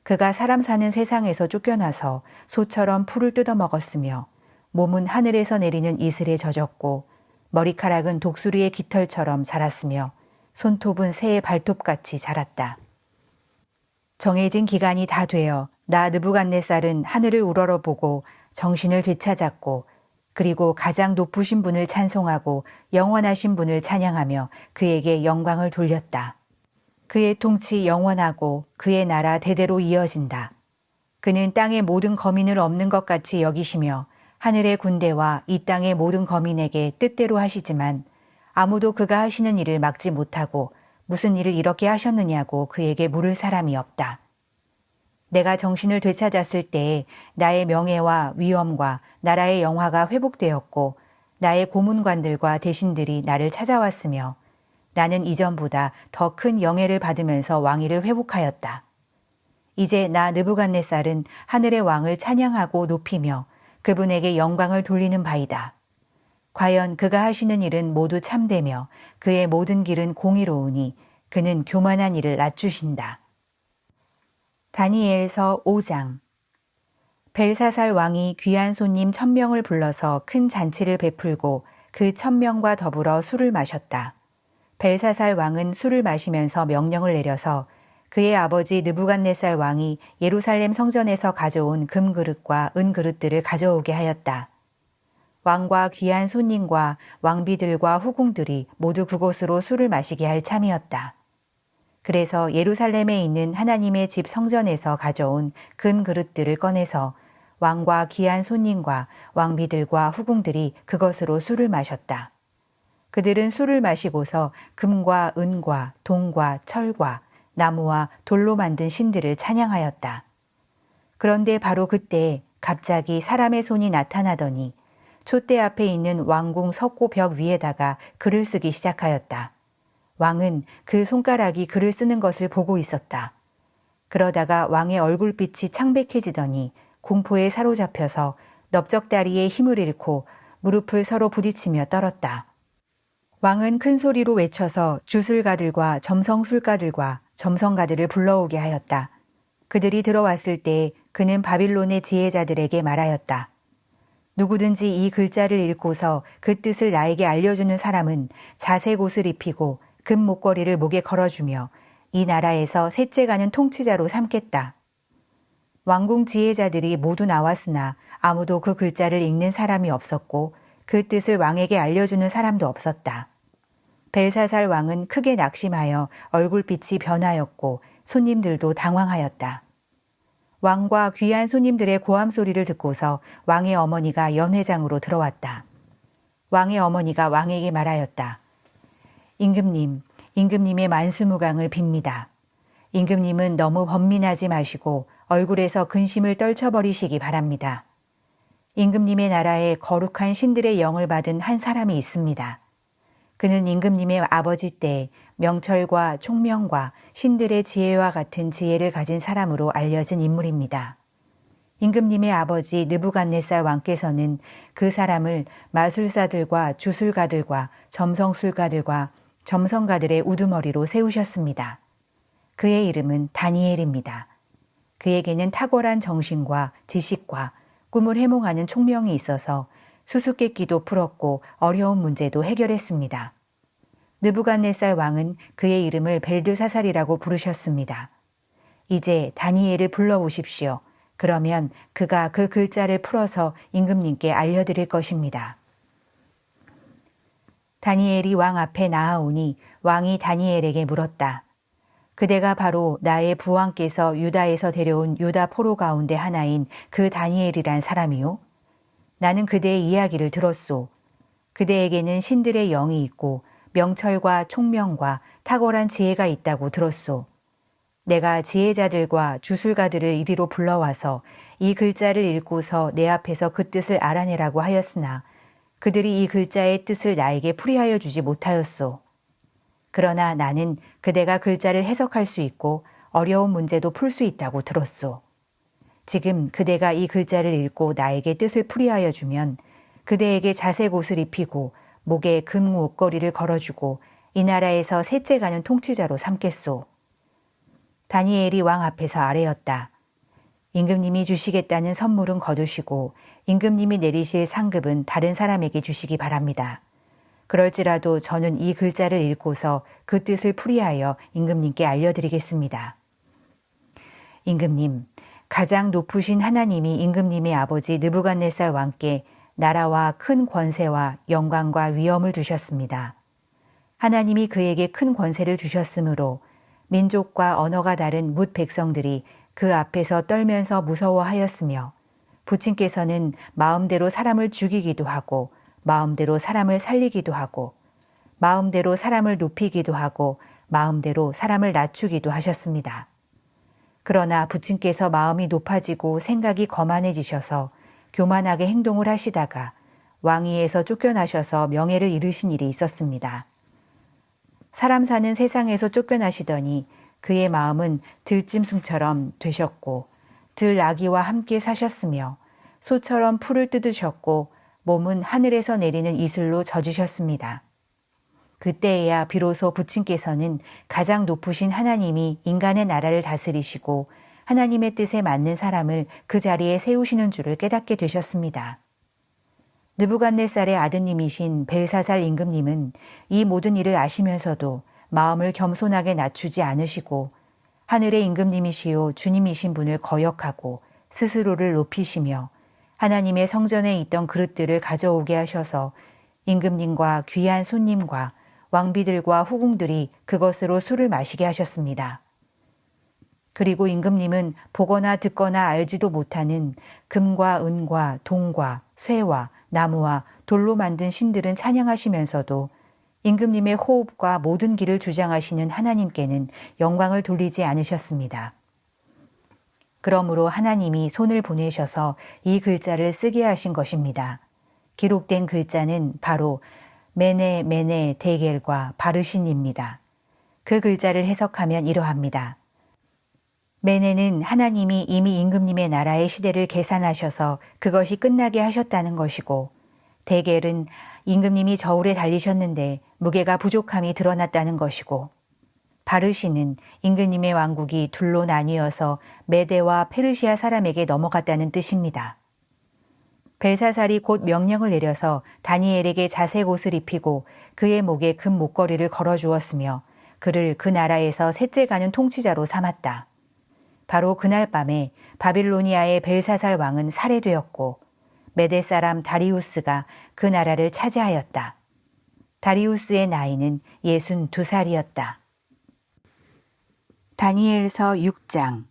그가 사람 사는 세상에서 쫓겨나서 소처럼 풀을 뜯어먹었으며 몸은 하늘에서 내리는 이슬에 젖었고 머리카락은 독수리의 깃털처럼 자랐으며 손톱은 새의 발톱같이 자랐다. 정해진 기간이 다 되어 나 느부갓네살은 하늘을 우러러보고 정신을 되찾았고 그리고 가장 높으신 분을 찬송하고 영원하신 분을 찬양하며 그에게 영광을 돌렸다. 그의 통치 영원하고 그의 나라 대대로 이어진다. 그는 땅의 모든 거민을 없는 것 같이 여기시며 하늘의 군대와 이 땅의 모든 거민에게 뜻대로 하시지만 아무도 그가 하시는 일을 막지 못하고 무슨 일을 이렇게 하셨느냐고 그에게 물을 사람이 없다. 내가 정신을 되찾았을 때에 나의 명예와 위엄과 나라의 영화가 회복되었고 나의 고문관들과 대신들이 나를 찾아왔으며 나는 이전보다 더 큰 영예를 받으면서 왕위를 회복하였다. 이제 나 느부갓네살은 하늘의 왕을 찬양하고 높이며 그분에게 영광을 돌리는 바이다. 과연 그가 하시는 일은 모두 참되며 그의 모든 길은 공의로우니 그는 교만한 이를 낮추신다. 다니엘서 5장. 벨사살 왕이 귀한 손님 1000명을 불러서 큰 잔치를 베풀고 그 1000명과 더불어 술을 마셨다. 벨사살 왕은 술을 마시면서 명령을 내려서 그의 아버지 느부갓네살 왕이 예루살렘 성전에서 가져온 금그릇과 은그릇들을 가져오게 하였다. 왕과 귀한 손님과 왕비들과 후궁들이 모두 그곳으로 술을 마시게 할 참이었다. 그래서 예루살렘에 있는 하나님의 집 성전에서 가져온 금그릇들을 꺼내서 왕과 귀한 손님과 왕비들과 후궁들이 그것으로 술을 마셨다. 그들은 술을 마시고서 금과 은과 동과 철과 나무와 돌로 만든 신들을 찬양하였다. 그런데 바로 그때 갑자기 사람의 손이 나타나더니 촛대 앞에 있는 왕궁 석고 벽 위에다가 글을 쓰기 시작하였다. 왕은 그 손가락이 글을 쓰는 것을 보고 있었다. 그러다가 왕의 얼굴빛이 창백해지더니 공포에 사로잡혀서 넓적다리에 힘을 잃고 무릎을 서로 부딪히며 떨었다. 왕은 큰 소리로 외쳐서 주술가들과 점성술가들과 점성가들을 불러오게 하였다. 그들이 들어왔을 때 그는 바빌론의 지혜자들에게 말하였다. 누구든지 이 글자를 읽고서 그 뜻을 나에게 알려주는 사람은 자색 옷을 입히고 금 목걸이를 목에 걸어주며 이 나라에서 셋째 가는 통치자로 삼겠다. 왕궁 지혜자들이 모두 나왔으나 아무도 그 글자를 읽는 사람이 없었고 그 뜻을 왕에게 알려주는 사람도 없었다. 벨사살 왕은 크게 낙심하여 얼굴빛이 변하였고 손님들도 당황하였다. 왕과 귀한 손님들의 고함 소리를 듣고서 왕의 어머니가 연회장으로 들어왔다. 왕의 어머니가 왕에게 말하였다. 임금님, 임금님의 만수무강을 빕니다. 임금님은 너무 번민하지 마시고 얼굴에서 근심을 떨쳐버리시기 바랍니다. 임금님의 나라에 거룩한 신들의 영을 받은 한 사람이 있습니다. 그는 임금님의 아버지 때 명철과 총명과 신들의 지혜와 같은 지혜를 가진 사람으로 알려진 인물입니다. 임금님의 아버지 느부갓네살 왕께서는 그 사람을 마술사들과 주술가들과 점성술가들과 점성가들의 우두머리로 세우셨습니다. 그의 이름은 다니엘입니다. 그에게는 탁월한 정신과 지식과 꿈을 해몽하는 총명이 있어서 수수께끼도 풀었고 어려운 문제도 해결했습니다. 느부갓네살 왕은 그의 이름을 벨드사살이라고 부르셨습니다. 이제 다니엘을 불러오십시오. 그러면 그가 그 글자를 풀어서 임금님께 알려드릴 것입니다. 다니엘이 왕 앞에 나아오니 왕이 다니엘에게 물었다. 그대가 바로 나의 부왕께서 유다에서 데려온 유다 포로 가운데 하나인 그 다니엘이란 사람이요? 나는 그대의 이야기를 들었소. 그대에게는 신들의 영이 있고 명철과 총명과 탁월한 지혜가 있다고 들었소. 내가 지혜자들과 주술가들을 이리로 불러와서 이 글자를 읽고서 내 앞에서 그 뜻을 알아내라고 하였으나 그들이 이 글자의 뜻을 나에게 풀이하여 주지 못하였소. 그러나 나는 그대가 글자를 해석할 수 있고 어려운 문제도 풀 수 있다고 들었소. 지금 그대가 이 글자를 읽고 나에게 뜻을 풀이하여 주면 그대에게 자색 옷을 입히고 목에 금 옷걸이를 걸어주고 이 나라에서 셋째 가는 통치자로 삼겠소. 다니엘이 왕 앞에서 아뢰었다. 임금님이 주시겠다는 선물은 거두시고 임금님이 내리실 상급은 다른 사람에게 주시기 바랍니다. 그럴지라도 저는 이 글자를 읽고서 그 뜻을 풀이하여 임금님께 알려드리겠습니다. 임금님, 가장 높으신 하나님이 임금님의 아버지 느부갓네살 왕께 나라와 큰 권세와 영광과 위엄을 주셨습니다. 하나님이 그에게 큰 권세를 주셨으므로 민족과 언어가 다른 뭇 백성들이 그 앞에서 떨면서 무서워하였으며 부친께서는 마음대로 사람을 죽이기도 하고 마음대로 사람을 살리기도 하고 마음대로 사람을 높이기도 하고 마음대로 사람을 낮추기도 하셨습니다. 그러나 부친께서 마음이 높아지고 생각이 거만해지셔서 교만하게 행동을 하시다가 왕위에서 쫓겨나셔서 명예를 잃으신 일이 있었습니다. 사람 사는 세상에서 쫓겨나시더니 그의 마음은 들짐승처럼 되셨고 들나귀와 함께 사셨으며 소처럼 풀을 뜯으셨고 몸은 하늘에서 내리는 이슬로 젖으셨습니다. 그때에야 비로소 부친께서는 가장 높으신 하나님이 인간의 나라를 다스리시고 하나님의 뜻에 맞는 사람을 그 자리에 세우시는 줄을 깨닫게 되셨습니다. 느부갓네살의 아드님이신 벨사살 임금님은 이 모든 일을 아시면서도 마음을 겸손하게 낮추지 않으시고 하늘의 임금님이시요 주님이신 분을 거역하고 스스로를 높이시며 하나님의 성전에 있던 그릇들을 가져오게 하셔서 임금님과 귀한 손님과 왕비들과 후궁들이 그것으로 술을 마시게 하셨습니다. 그리고 임금님은 보거나 듣거나 알지도 못하는 금과 은과 동과 쇠와 나무와 돌로 만든 신들은 찬양하시면서도 임금님의 호흡과 모든 길을 주장하시는 하나님께는 영광을 돌리지 않으셨습니다. 그러므로 하나님이 손을 보내셔서 이 글자를 쓰게 하신 것입니다. 기록된 글자는 바로 메네 메네 데겔과 바르신입니다. 그 글자를 해석하면 이러합니다. 메네는 하나님이 이미 임금님의 나라의 시대를 계산하셔서 그것이 끝나게 하셨다는 것이고, 데겔은 임금님이 저울에 달리셨는데 무게가 부족함이 드러났다는 것이고, 바르신은 임금님의 왕국이 둘로 나뉘어서 메대와 페르시아 사람에게 넘어갔다는 뜻입니다. 벨사살이 곧 명령을 내려서 다니엘에게 자색 옷을 입히고 그의 목에 금 목걸이를 걸어주었으며 그를 그 나라에서 셋째 가는 통치자로 삼았다. 바로 그날 밤에 바빌로니아의 벨사살 왕은 살해되었고 메대 사람 다리우스가 그 나라를 차지하였다. 다리우스의 나이는 62살이었다. 다니엘서 6장.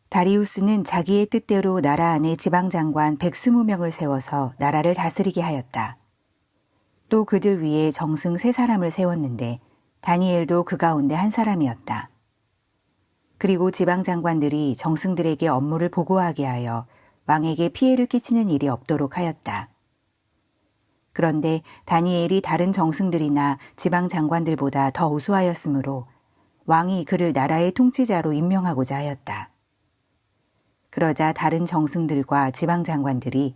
다리우스는 자기의 뜻대로 나라 안에 지방장관 120명을 세워서 나라를 다스리게 하였다. 또 그들 위에 정승 3사람을 세웠는데 다니엘도 그 가운데 한 사람이었다. 그리고 지방장관들이 정승들에게 업무를 보고하게 하여 왕에게 피해를 끼치는 일이 없도록 하였다. 그런데 다니엘이 다른 정승들이나 지방장관들보다 더 우수하였으므로 왕이 그를 나라의 통치자로 임명하고자 하였다. 그러자 다른 정승들과 지방장관들이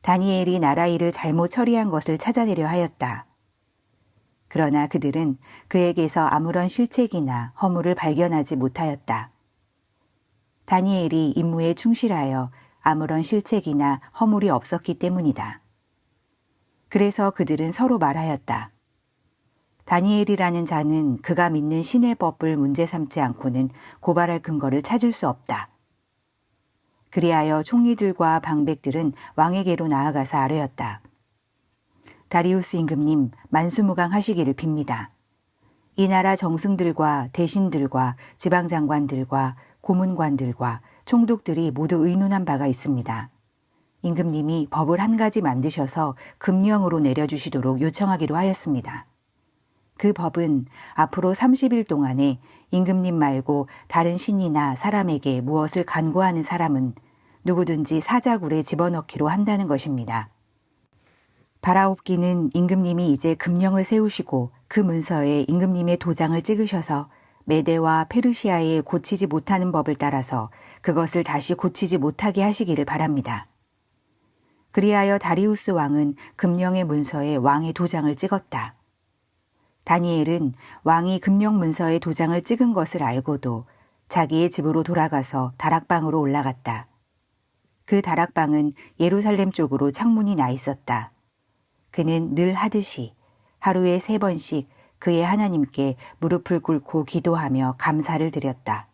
다니엘이 나라 일을 잘못 처리한 것을 찾아내려 하였다. 그러나 그들은 그에게서 아무런 실책이나 허물을 발견하지 못하였다. 다니엘이 임무에 충실하여 아무런 실책이나 허물이 없었기 때문이다. 그래서 그들은 서로 말하였다. 다니엘이라는 자는 그가 믿는 신의 법을 문제 삼지 않고는 고발할 근거를 찾을 수 없다. 그리하여 총리들과 방백들은 왕에게로 나아가서 아뢰었다. 다리우스 임금님, 만수무강하시기를 빕니다. 이 나라 정승들과 대신들과 지방장관들과 고문관들과 총독들이 모두 의논한 바가 있습니다. 임금님이 법을 한 가지 만드셔서 금령으로 내려주시도록 요청하기로 하였습니다. 그 법은 앞으로 30일 동안에 임금님 말고 다른 신이나 사람에게 무엇을 간구하는 사람은 누구든지 사자굴에 집어넣기로 한다는 것입니다. 바라옵기는 임금님이 이제 금령을 세우시고 그 문서에 임금님의 도장을 찍으셔서 메대와 페르시아에 고치지 못하는 법을 따라서 그것을 다시 고치지 못하게 하시기를 바랍니다. 그리하여 다리우스 왕은 금령의 문서에 왕의 도장을 찍었다. 다니엘은 왕이 금령 문서에 도장을 찍은 것을 알고도 자기의 집으로 돌아가서 다락방으로 올라갔다. 그 다락방은 예루살렘 쪽으로 창문이 나 있었다. 그는 늘 하듯이 하루에 3번씩 그의 하나님께 무릎을 꿇고 기도하며 감사를 드렸다.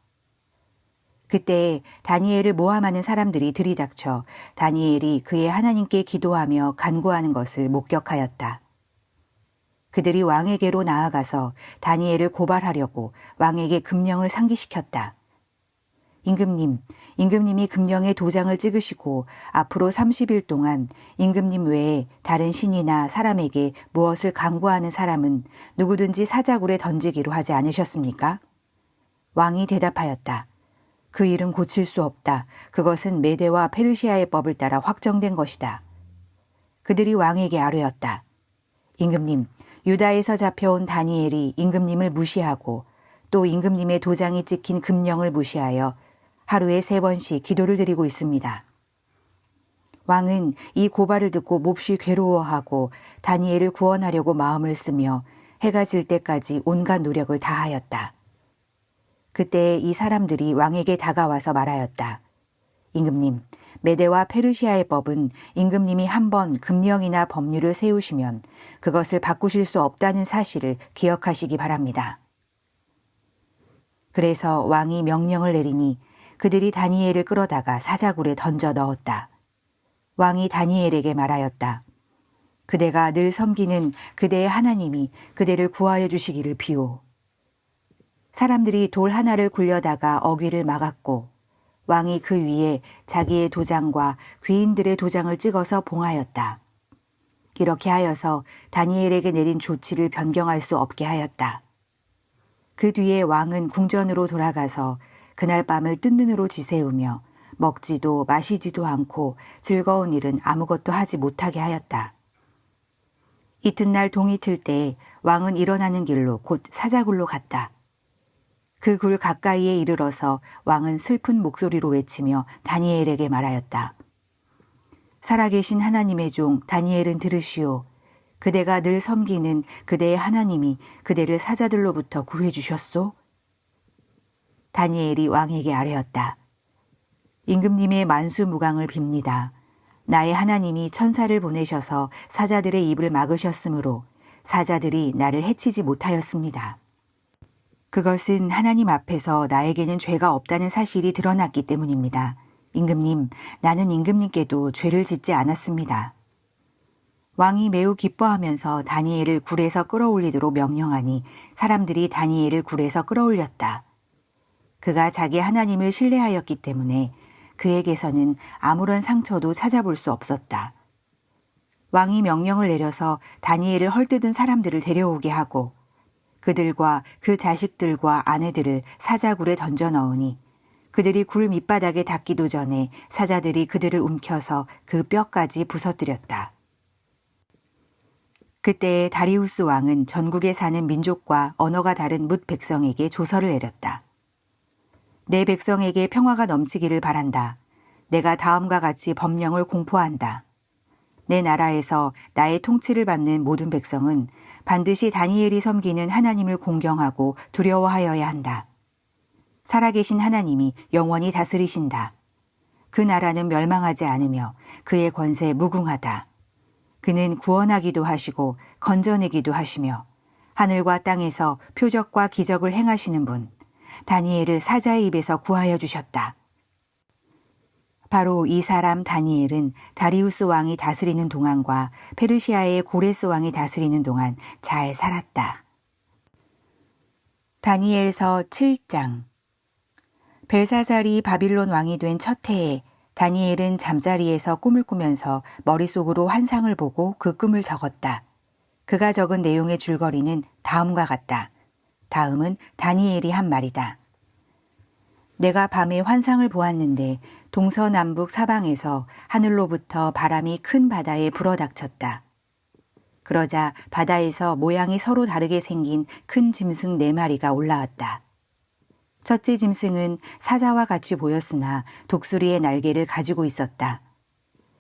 그때 다니엘을 모함하는 사람들이 들이닥쳐 다니엘이 그의 하나님께 기도하며 간구하는 것을 목격하였다. 그들이 왕에게로 나아가서 다니엘을 고발하려고 왕에게 금령을 상기시켰다. 임금님이 금령에 도장을 찍으시고 앞으로 30일 동안 임금님 외에 다른 신이나 사람에게 무엇을 간구하는 사람은 누구든지 사자굴에 던지기로 하지 않으셨습니까? 왕이 대답하였다. 그 일은 고칠 수 없다. 그것은 메대와 페르시아의 법을 따라 확정된 것이다. 그들이 왕에게 아뢰었다. 임금님, 유다에서 잡혀온 다니엘이 임금님을 무시하고 또 임금님의 도장이 찍힌 금령을 무시하여 하루에 3번씩 기도를 드리고 있습니다. 왕은 이 고발을 듣고 몹시 괴로워하고 다니엘을 구원하려고 마음을 쓰며 해가 질 때까지 온갖 노력을 다하였다. 그때 이 사람들이 왕에게 다가와서 말하였다. 임금님, 메대와 페르시아의 법은 임금님이 한번 금령이나 법률을 세우시면 그것을 바꾸실 수 없다는 사실을 기억하시기 바랍니다. 그래서 왕이 명령을 내리니 그들이 다니엘을 끌어다가 사자굴에 던져 넣었다. 왕이 다니엘에게 말하였다. 그대가 늘 섬기는 그대의 하나님이 그대를 구하여 주시기를 비오. 사람들이 돌 하나를 굴려다가 어귀를 막았고 왕이 그 위에 자기의 도장과 귀인들의 도장을 찍어서 봉하였다. 이렇게 하여서 다니엘에게 내린 조치를 변경할 수 없게 하였다. 그 뒤에 왕은 궁전으로 돌아가서 그날 밤을 뜬 눈으로 지새우며 먹지도 마시지도 않고 즐거운 일은 아무것도 하지 못하게 하였다. 이튿날 동이 틀 때 왕은 일어나는 길로 곧 사자굴로 갔다. 그 굴 가까이에 이르러서 왕은 슬픈 목소리로 외치며 다니엘에게 말하였다. 살아계신 하나님의 종 다니엘은 들으시오. 그대가 늘 섬기는 그대의 하나님이 그대를 사자들로부터 구해주셨소? 다니엘이 왕에게 아뢰었다. 임금님의 만수무강을 빕니다. 나의 하나님이 천사를 보내셔서 사자들의 입을 막으셨으므로 사자들이 나를 해치지 못하였습니다. 그것은 하나님 앞에서 나에게는 죄가 없다는 사실이 드러났기 때문입니다. 임금님, 나는 임금님께도 죄를 짓지 않았습니다. 왕이 매우 기뻐하면서 다니엘을 굴에서 끌어올리도록 명령하니 사람들이 다니엘을 굴에서 끌어올렸다. 그가 자기 하나님을 신뢰하였기 때문에 그에게서는 아무런 상처도 찾아볼 수 없었다. 왕이 명령을 내려서 다니엘을 헐뜯은 사람들을 데려오게 하고 그들과 그 자식들과 아내들을 사자굴에 던져 넣으니 그들이 굴 밑바닥에 닿기도 전에 사자들이 그들을 움켜서 그 뼈까지 부서뜨렸다. 그때에 다리우스 왕은 전국에 사는 민족과 언어가 다른 뭇 백성에게 조서를 내렸다. 내 백성에게 평화가 넘치기를 바란다. 내가 다음과 같이 법령을 공포한다. 내 나라에서 나의 통치를 받는 모든 백성은 반드시 다니엘이 섬기는 하나님을 공경하고 두려워하여야 한다. 살아계신 하나님이 영원히 다스리신다. 그 나라는 멸망하지 않으며 그의 권세 무궁하다. 그는 구원하기도 하시고 건져내기도 하시며 하늘과 땅에서 표적과 기적을 행하시는 분, 다니엘을 사자의 입에서 구하여 주셨다. 바로 이 사람 다니엘은 다리우스 왕이 다스리는 동안과 페르시아의 고레스 왕이 다스리는 동안 잘 살았다. 다니엘서 7장. 벨사살이 바빌론 왕이 된 첫 해에 다니엘은 잠자리에서 꿈을 꾸면서 머릿속으로 환상을 보고 그 꿈을 적었다. 그가 적은 내용의 줄거리는 다음과 같다. 다음은 다니엘이 한 말이다. 내가 밤에 환상을 보았는데 동서남북 사방에서 하늘로부터 바람이 큰 바다에 불어닥쳤다. 그러자 바다에서 모양이 서로 다르게 생긴 큰 짐승 4마리가 올라왔다. 첫째 짐승은 사자와 같이 보였으나 독수리의 날개를 가지고 있었다.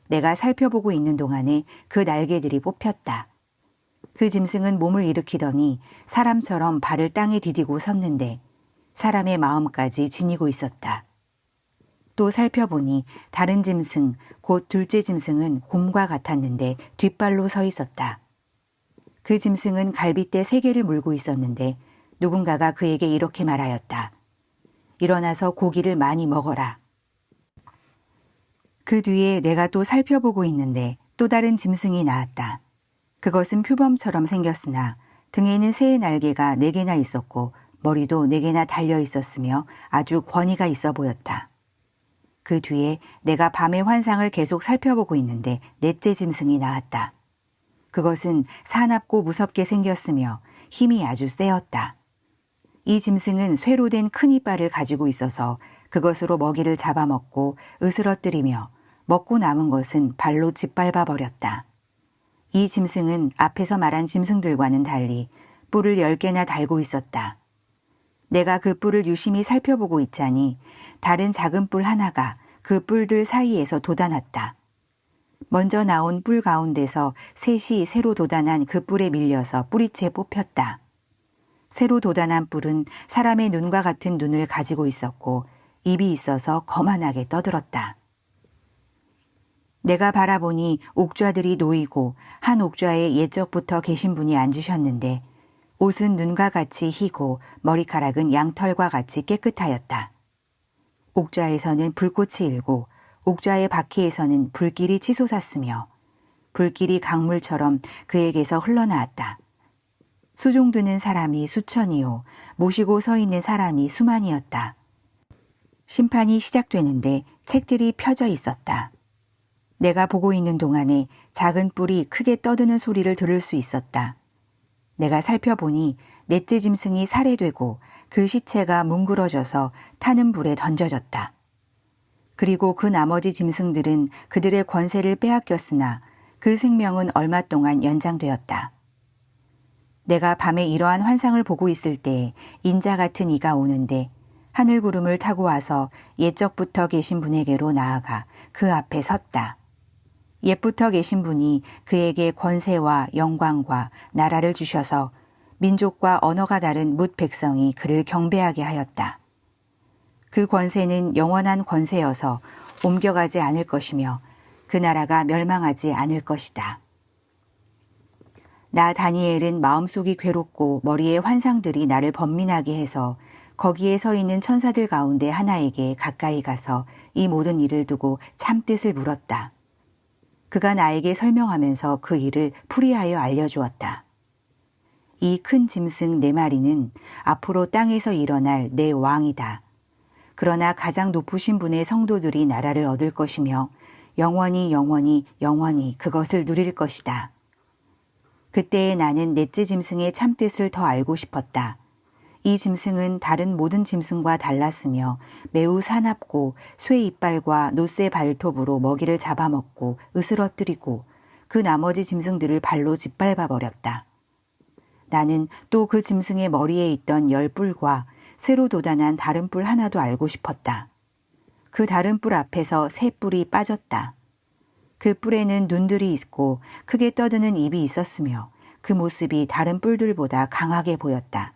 내가 살펴보고 있는 동안에 그 날개들이 뽑혔다. 그 짐승은 몸을 일으키더니 사람처럼 발을 땅에 디디고 섰는데 사람의 마음까지 지니고 있었다. 또 살펴보니 다른 짐승, 곧 둘째 짐승은 곰과 같았는데 뒷발로 서 있었다. 그 짐승은 갈빗대 3개를 물고 있었는데 누군가가 그에게 이렇게 말하였다. 일어나서 고기를 많이 먹어라. 그 뒤에 내가 또 살펴보고 있는데 또 다른 짐승이 나왔다. 그것은 표범처럼 생겼으나 등에는 새의 날개가 4개나 있었고 머리도 4개나 달려 있었으며 아주 권위가 있어 보였다. 그 뒤에 내가 밤의 환상을 계속 살펴보고 있는데 넷째 짐승이 나왔다. 그것은 사납고 무섭게 생겼으며 힘이 아주 세었다. 이 짐승은 쇠로 된 큰 이빨을 가지고 있어서 그것으로 먹이를 잡아먹고 으스러뜨리며 먹고 남은 것은 발로 짓밟아 버렸다. 이 짐승은 앞에서 말한 짐승들과는 달리 뿔을 10개나 달고 있었다. 내가 그 뿔을 유심히 살펴보고 있자니 다른 작은 뿔 하나가 그 뿔들 사이에서 돋아났다. 먼저 나온 뿔 가운데서 셋이 새로 돋아난 그 뿔에 밀려서 뿌리채 뽑혔다. 새로 돋아난 뿔은 사람의 눈과 같은 눈을 가지고 있었고 입이 있어서 거만하게 떠들었다. 내가 바라보니 옥좌들이 놓이고 한 옥좌에 옛적부터 계신 분이 앉으셨는데 옷은 눈과 같이 희고 머리카락은 양털과 같이 깨끗하였다. 옥좌에서는 불꽃이 일고 옥좌의 바퀴에서는 불길이 치솟았으며 불길이 강물처럼 그에게서 흘러나왔다. 수종 드는 사람이 수천이요 모시고 서 있는 사람이 수만이었다. 심판이 시작되는데 책들이 펴져 있었다. 내가 보고 있는 동안에 작은 뿔이 크게 떠드는 소리를 들을 수 있었다. 내가 살펴보니 넷째 짐승이 살해되고 그 시체가 뭉그러져서 타는 불에 던져졌다. 그리고 그 나머지 짐승들은 그들의 권세를 빼앗겼으나 그 생명은 얼마 동안 연장되었다. 내가 밤에 이러한 환상을 보고 있을 때에 인자 같은 이가 오는데 하늘 구름을 타고 와서 옛적부터 계신 분에게로 나아가 그 앞에 섰다. 옛부터 계신 분이 그에게 권세와 영광과 나라를 주셔서 민족과 언어가 다른 뭇 백성이 그를 경배하게 하였다. 그 권세는 영원한 권세여서 옮겨가지 않을 것이며 그 나라가 멸망하지 않을 것이다. 나 다니엘은 마음속이 괴롭고 머리에 환상들이 나를 번민하게 해서 거기에 서 있는 천사들 가운데 하나에게 가까이 가서 이 모든 일을 두고 참뜻을 물었다. 그가 나에게 설명하면서 그 일을 풀이하여 알려주었다. 이 큰 짐승 4마리는 앞으로 땅에서 일어날 내 왕이다. 그러나 가장 높으신 분의 성도들이 나라를 얻을 것이며 영원히 영원히 영원히 그것을 누릴 것이다. 그때에 나는 넷째 짐승의 참뜻을 더 알고 싶었다. 이 짐승은 다른 모든 짐승과 달랐으며 매우 사납고 쇠 이빨과 노쇠 발톱으로 먹이를 잡아먹고 으스러뜨리고 그 나머지 짐승들을 발로 짓밟아 버렸다. 나는 또 그 짐승의 머리에 있던 10뿔과 새로 돋아난 다른 뿔 하나도 알고 싶었다. 그 다른 뿔 앞에서 새 뿔이 빠졌다. 그 뿔에는 눈들이 있고 크게 떠드는 입이 있었으며 그 모습이 다른 뿔들보다 강하게 보였다.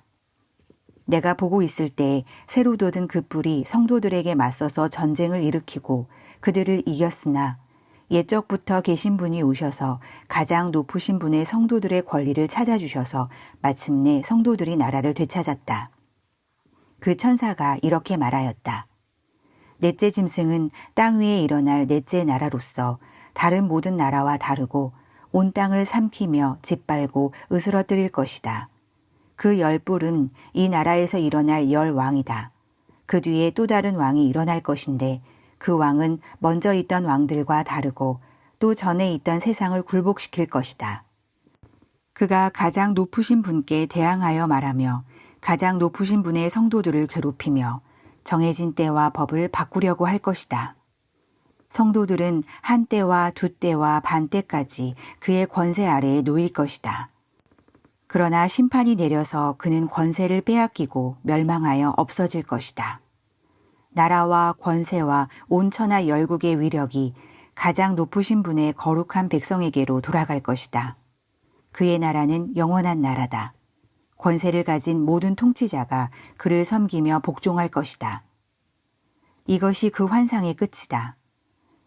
내가 보고 있을 때 새로 돋은 그 뿔이 성도들에게 맞서서 전쟁을 일으키고 그들을 이겼으나 옛적부터 계신 분이 오셔서 가장 높으신 분의 성도들의 권리를 찾아주셔서 마침내 성도들이 나라를 되찾았다. 그 천사가 이렇게 말하였다. 넷째 짐승은 땅 위에 일어날 넷째 나라로서 다른 모든 나라와 다르고 온 땅을 삼키며 짓밟고 으스러뜨릴 것이다. 그 10뿔은 이 나라에서 일어날 10왕이다. 그 뒤에 또 다른 왕이 일어날 것인데 그 왕은 먼저 있던 왕들과 다르고 또 전에 있던 세상을 굴복시킬 것이다. 그가 가장 높으신 분께 대항하여 말하며 가장 높으신 분의 성도들을 괴롭히며 정해진 때와 법을 바꾸려고 할 것이다. 성도들은 한 때와 두 때와 반 때까지 그의 권세 아래에 놓일 것이다. 그러나 심판이 내려서 그는 권세를 빼앗기고 멸망하여 없어질 것이다. 나라와 권세와 온 천하 열국의 위력이 가장 높으신 분의 거룩한 백성에게로 돌아갈 것이다. 그의 나라는 영원한 나라다. 권세를 가진 모든 통치자가 그를 섬기며 복종할 것이다. 이것이 그 환상의 끝이다.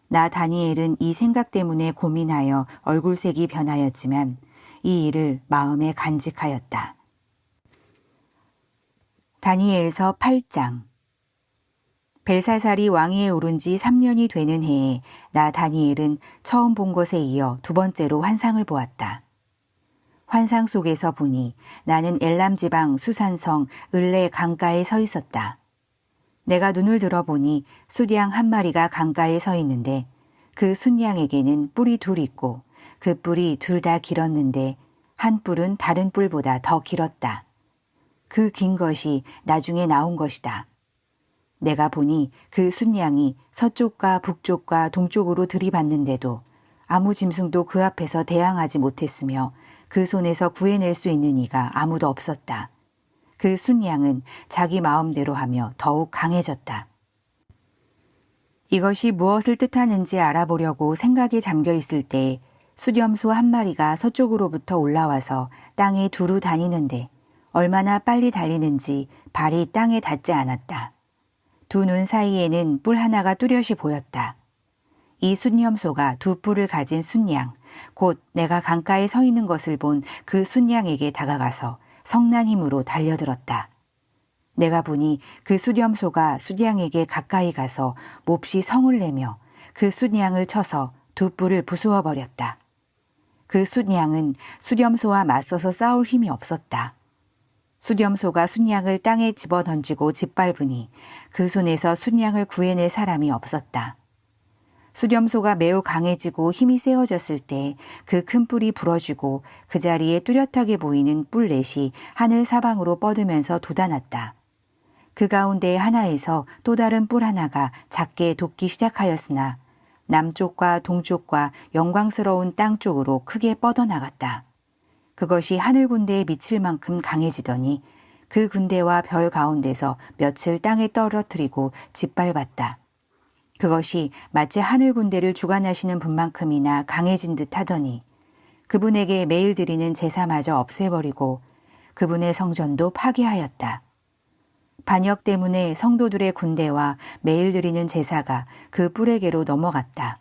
나 다니엘은 이 생각 때문에 고민하여 얼굴색이 변하였지만 이 일을 마음에 간직하였다. 다니엘서 8장. 벨사살이 왕위에 오른 지 3년이 되는 해에 나 다니엘은 처음 본 것에 이어 두 번째로 환상을 보았다. 환상 속에서 보니 나는 엘람 지방 수산성 을레 강가에 서 있었다. 내가 눈을 들어보니 숫양 한 마리가 강가에 서 있는데 그 숫양에게는 뿔이 둘 있고 그 뿔이 둘 다 길었는데 한 뿔은 다른 뿔보다 더 길었다. 그 긴 것이 나중에 나온 것이다. 내가 보니 그 숫양이 서쪽과 북쪽과 동쪽으로 들이받는데도 아무 짐승도 그 앞에서 대항하지 못했으며 그 손에서 구해낼 수 있는 이가 아무도 없었다. 그 숫양은 자기 마음대로 하며 더욱 강해졌다. 이것이 무엇을 뜻하는지 알아보려고 생각에 잠겨 있을 때 수렴소 한 마리가 서쪽으로부터 올라와서 땅에 두루 다니는데 얼마나 빨리 달리는지 발이 땅에 닿지 않았다. 두 눈 사이에는 뿔 하나가 뚜렷이 보였다. 이 숫염소가 두 뿔을 가진 숫양, 곧 내가 강가에 서 있는 것을 본 그 숫양에게 다가가서 성난 힘으로 달려들었다. 내가 보니 그 숫염소가 숫양에게 가까이 가서 몹시 성을 내며 그 숫양을 쳐서 두 뿔을 부수어 버렸다. 그 숫양은 숫염소와 맞서서 싸울 힘이 없었다. 숫염소가 숫양을 땅에 집어던지고 짓밟으니 그 손에서 숫양을 구해낼 사람이 없었다. 숫염소가 매우 강해지고 힘이 세워졌을 때 그 큰 뿔이 부러지고 그 자리에 뚜렷하게 보이는 뿔 넷이 하늘 사방으로 뻗으면서 돋아났다. 그 가운데 하나에서 또 다른 뿔 하나가 작게 돋기 시작하였으나 남쪽과 동쪽과 영광스러운 땅 쪽으로 크게 뻗어나갔다. 그것이 하늘 군대에 미칠 만큼 강해지더니 그 군대와 별 가운데서 며칠 땅에 떨어뜨리고 짓밟았다. 그것이 마치 하늘 군대를 주관하시는 분만큼이나 강해진 듯 하더니 그분에게 매일 드리는 제사마저 없애버리고 그분의 성전도 파괴하였다. 반역 때문에 성도들의 군대와 매일 드리는 제사가 그 뿔에게로 넘어갔다.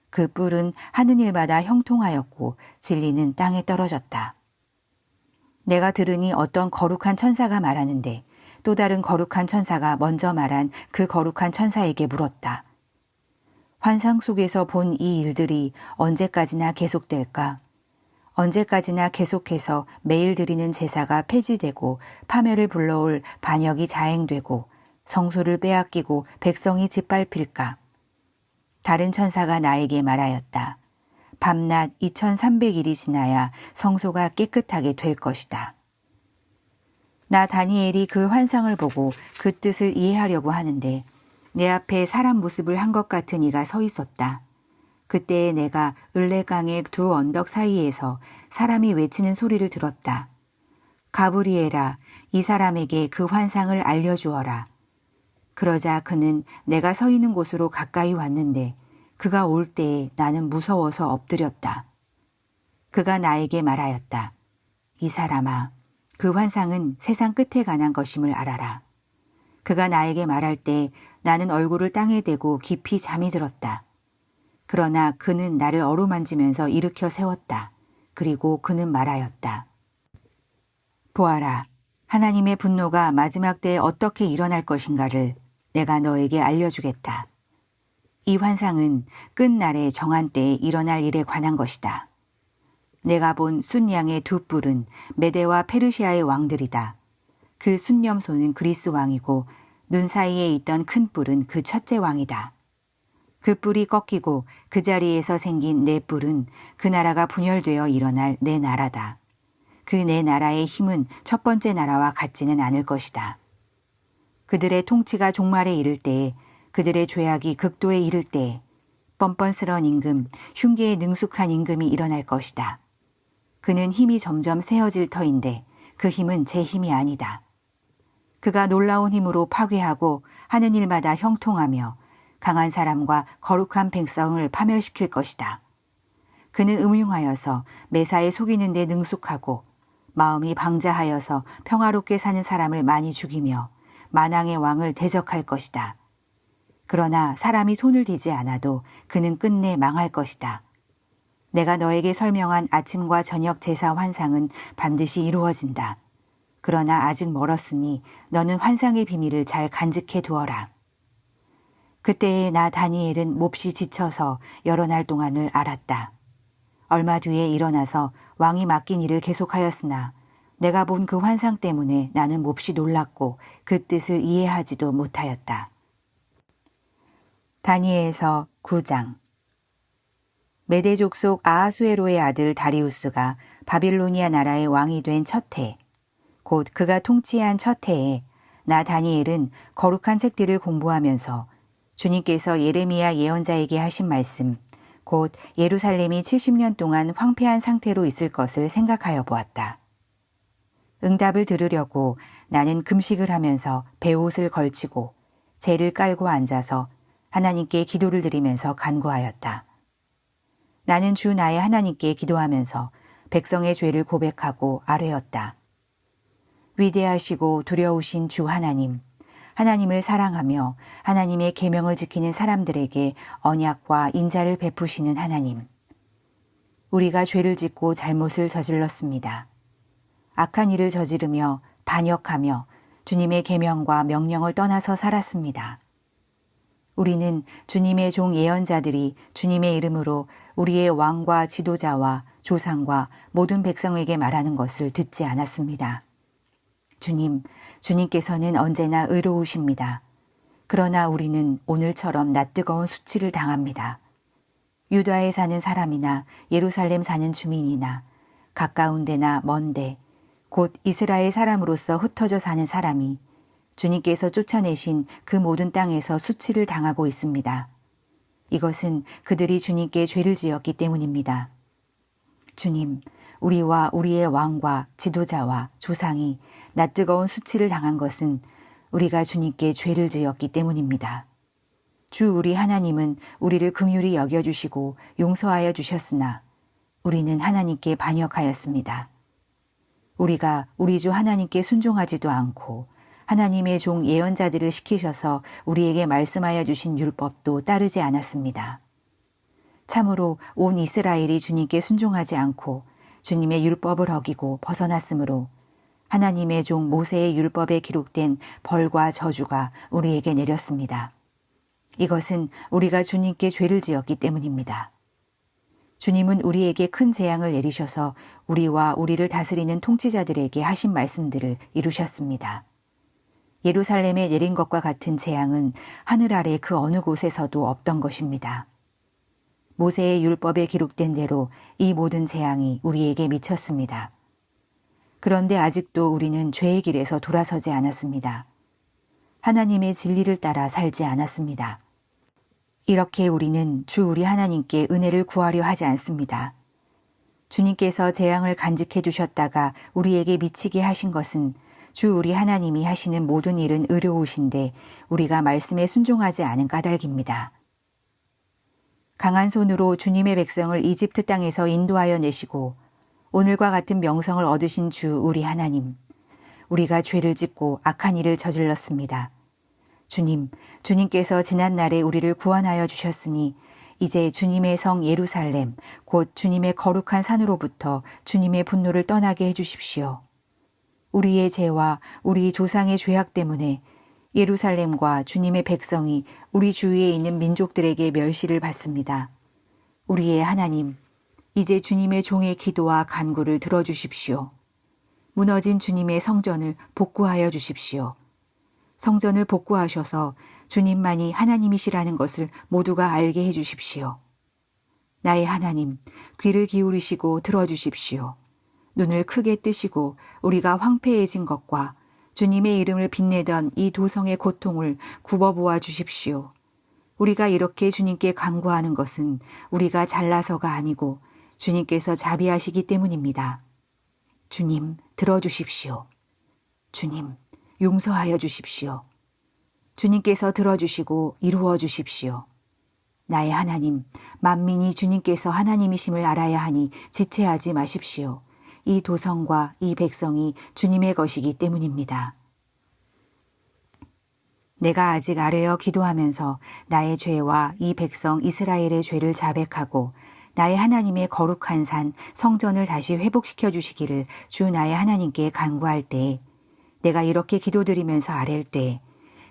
그 뿔은 하는 일마다 형통하였고 진리는 땅에 떨어졌다. 내가 들으니 어떤 거룩한 천사가 말하는데 또 다른 거룩한 천사가 먼저 말한 그 거룩한 천사에게 물었다. 환상 속에서 본 이 일들이 언제까지나 계속될까? 언제까지나 계속해서 매일 드리는 제사가 폐지되고 파멸을 불러올 반역이 자행되고 성소를 빼앗기고 백성이 짓밟힐까? 다른 천사가 나에게 말하였다. 밤낮 2300일이 지나야 성소가 깨끗하게 될 것이다. 나 다니엘이 그 환상을 보고 그 뜻을 이해하려고 하는데 내 앞에 사람 모습을 한 것 같은 이가 서 있었다. 그때에 내가 을레강의 두 언덕 사이에서 사람이 외치는 소리를 들었다. 가브리엘아, 이 사람에게 그 환상을 알려주어라. 그러자 그는 내가 서 있는 곳으로 가까이 왔는데 그가 올 때에 나는 무서워서 엎드렸다. 그가 나에게 말하였다. 이 사람아, 그 환상은 세상 끝에 관한 것임을 알아라. 그가 나에게 말할 때 나는 얼굴을 땅에 대고 깊이 잠이 들었다. 그러나 그는 나를 어루만지면서 일으켜 세웠다. 그리고 그는 말하였다. 보아라, 하나님의 분노가 마지막 때에 어떻게 일어날 것인가를 내가 너에게 알려주겠다. 이 환상은 끝날의 정한 때에 일어날 일에 관한 것이다. 내가 본 순양의 두 뿔은 메데와 페르시아의 왕들이다. 그 순념소는 그리스 왕이고 눈 사이에 있던 큰 뿔은 그 첫째 왕이다. 그 뿔이 꺾이고 그 자리에서 생긴 네 뿔은 그 나라가 분열되어 일어날 네 나라다. 그 네 나라의 힘은 첫 번째 나라와 같지는 않을 것이다. 그들의 통치가 종말에 이를 때에 그들의 죄악이 극도에 이를 때에 뻔뻔스러운 임금, 흉계에 능숙한 임금이 일어날 것이다. 그는 힘이 점점 세어질 터인데 그 힘은 제 힘이 아니다. 그가 놀라운 힘으로 파괴하고 하는 일마다 형통하며 강한 사람과 거룩한 백성을 파멸시킬 것이다. 그는 음흉하여서 매사에 속이는 데 능숙하고 마음이 방자하여서 평화롭게 사는 사람을 많이 죽이며 만왕의 왕을 대적할 것이다. 그러나 사람이 손을 대지 않아도 그는 끝내 망할 것이다. 내가 너에게 설명한 아침과 저녁 제사 환상은 반드시 이루어진다. 그러나 아직 멀었으니 너는 환상의 비밀을 잘 간직해 두어라. 그때에 나 다니엘은 몹시 지쳐서 여러 날 동안을 앓았다. 얼마 뒤에 일어나서 왕이 맡긴 일을 계속하였으나 내가 본 그 환상 때문에 나는 몹시 놀랐고 그 뜻을 이해하지도 못하였다. 다니엘서 9장. 메대 족속 아하수에로의 아들 다리우스가 바빌로니아 나라의 왕이 된 첫 해, 곧 그가 통치한 첫 해에 나 다니엘은 거룩한 책들을 공부하면서 주님께서 예레미야 예언자에게 하신 말씀, 곧 예루살렘이 70년 동안 황폐한 상태로 있을 것을 생각하여 보았다. 응답을 들으려고 나는 금식을 하면서 베옷을 걸치고 재를 깔고 앉아서 하나님께 기도를 드리면서 간구하였다. 나는 주 나의 하나님께 기도하면서 백성의 죄를 고백하고 아뢰었다. 위대하시고 두려우신 주 하나님, 하나님을 사랑하며 하나님의 계명을 지키는 사람들에게 언약과 인자를 베푸시는 하나님. 우리가 죄를 짓고 잘못을 저질렀습니다. 악한 일을 저지르며 반역하며 주님의 계명과 명령을 떠나서 살았습니다. 우리는 주님의 종 예언자들이 주님의 이름으로 우리의 왕과 지도자와 조상과 모든 백성에게 말하는 것을 듣지 않았습니다. 주님께서는 언제나 의로우십니다. 그러나 우리는 오늘처럼 낯뜨거운 수치를 당합니다. 유다에 사는 사람이나 예루살렘 사는 주민이나 가까운 데나 먼 데, 곧 이스라엘 사람으로서 흩어져 사는 사람이 주님께서 쫓아내신 그 모든 땅에서 수치를 당하고 있습니다. 이것은 그들이 주님께 죄를 지었기 때문입니다. 주님, 우리와 우리의 왕과 지도자와 조상이 낯뜨거운 수치를 당한 것은 우리가 주님께 죄를 지었기 때문입니다. 주 우리 하나님은 우리를 긍휼히 여겨주시고 용서하여 주셨으나 우리는 하나님께 반역하였습니다. 우리가 우리 주 하나님께 순종하지도 않고 하나님의 종 예언자들을 시키셔서 우리에게 말씀하여 주신 율법도 따르지 않았습니다. 참으로 온 이스라엘이 주님께 순종하지 않고 주님의 율법을 어기고 벗어났으므로 하나님의 종 모세의 율법에 기록된 벌과 저주가 우리에게 내렸습니다. 이것은 우리가 주님께 죄를 지었기 때문입니다. 주님은 우리에게 큰 재앙을 내리셔서 우리와 우리를 다스리는 통치자들에게 하신 말씀들을 이루셨습니다. 예루살렘에 내린 것과 같은 재앙은 하늘 아래 그 어느 곳에서도 없던 것입니다. 모세의 율법에 기록된 대로 이 모든 재앙이 우리에게 미쳤습니다. 그런데 아직도 우리는 죄의 길에서 돌아서지 않았습니다. 하나님의 진리를 따라 살지 않았습니다. 이렇게 우리는 주 우리 하나님께 은혜를 구하려 하지 않습니다. 주님께서 재앙을 간직해 두셨다가 우리에게 미치게 하신 것은 주 우리 하나님이 하시는 모든 일은 의로우신데 우리가 말씀에 순종하지 않은 까닭입니다. 강한 손으로 주님의 백성을 이집트 땅에서 인도하여 내시고 오늘과 같은 명성을 얻으신 주 우리 하나님, 우리가 죄를 짓고 악한 일을 저질렀습니다. 주님께서 지난날에 우리를 구원하여 주셨으니 이제 주님의 성 예루살렘, 곧 주님의 거룩한 산으로부터 주님의 분노를 떠나게 해주십시오. 우리의 죄와 우리 조상의 죄악 때문에 예루살렘과 주님의 백성이 우리 주위에 있는 민족들에게 멸시를 받습니다. 우리의 하나님, 이제 주님의 종의 기도와 간구를 들어주십시오. 무너진 주님의 성전을 복구하여 주십시오. 성전을 복구하셔서 주님만이 하나님이시라는 것을 모두가 알게 해주십시오. 나의 하나님, 귀를 기울이시고 들어주십시오. 눈을 크게 뜨시고 우리가 황폐해진 것과 주님의 이름을 빛내던 이 도성의 고통을 굽어보아 주십시오. 우리가 이렇게 주님께 간구하는 것은 우리가 잘나서가 아니고 주님께서 자비하시기 때문입니다. 주님, 들어주십시오. 주님, 용서하여 주십시오. 주님께서 들어주시고 이루어 주십시오. 나의 하나님, 만민이 주님께서 하나님이심을 알아야 하니 지체하지 마십시오. 이 도성과 이 백성이 주님의 것이기 때문입니다. 내가 아직 아뢰어 기도하면서 나의 죄와 이 백성 이스라엘의 죄를 자백하고 나의 하나님의 거룩한 산 성전을 다시 회복시켜 주시기를 주 나의 하나님께 간구할 때 내가 이렇게 기도드리면서 아랠 때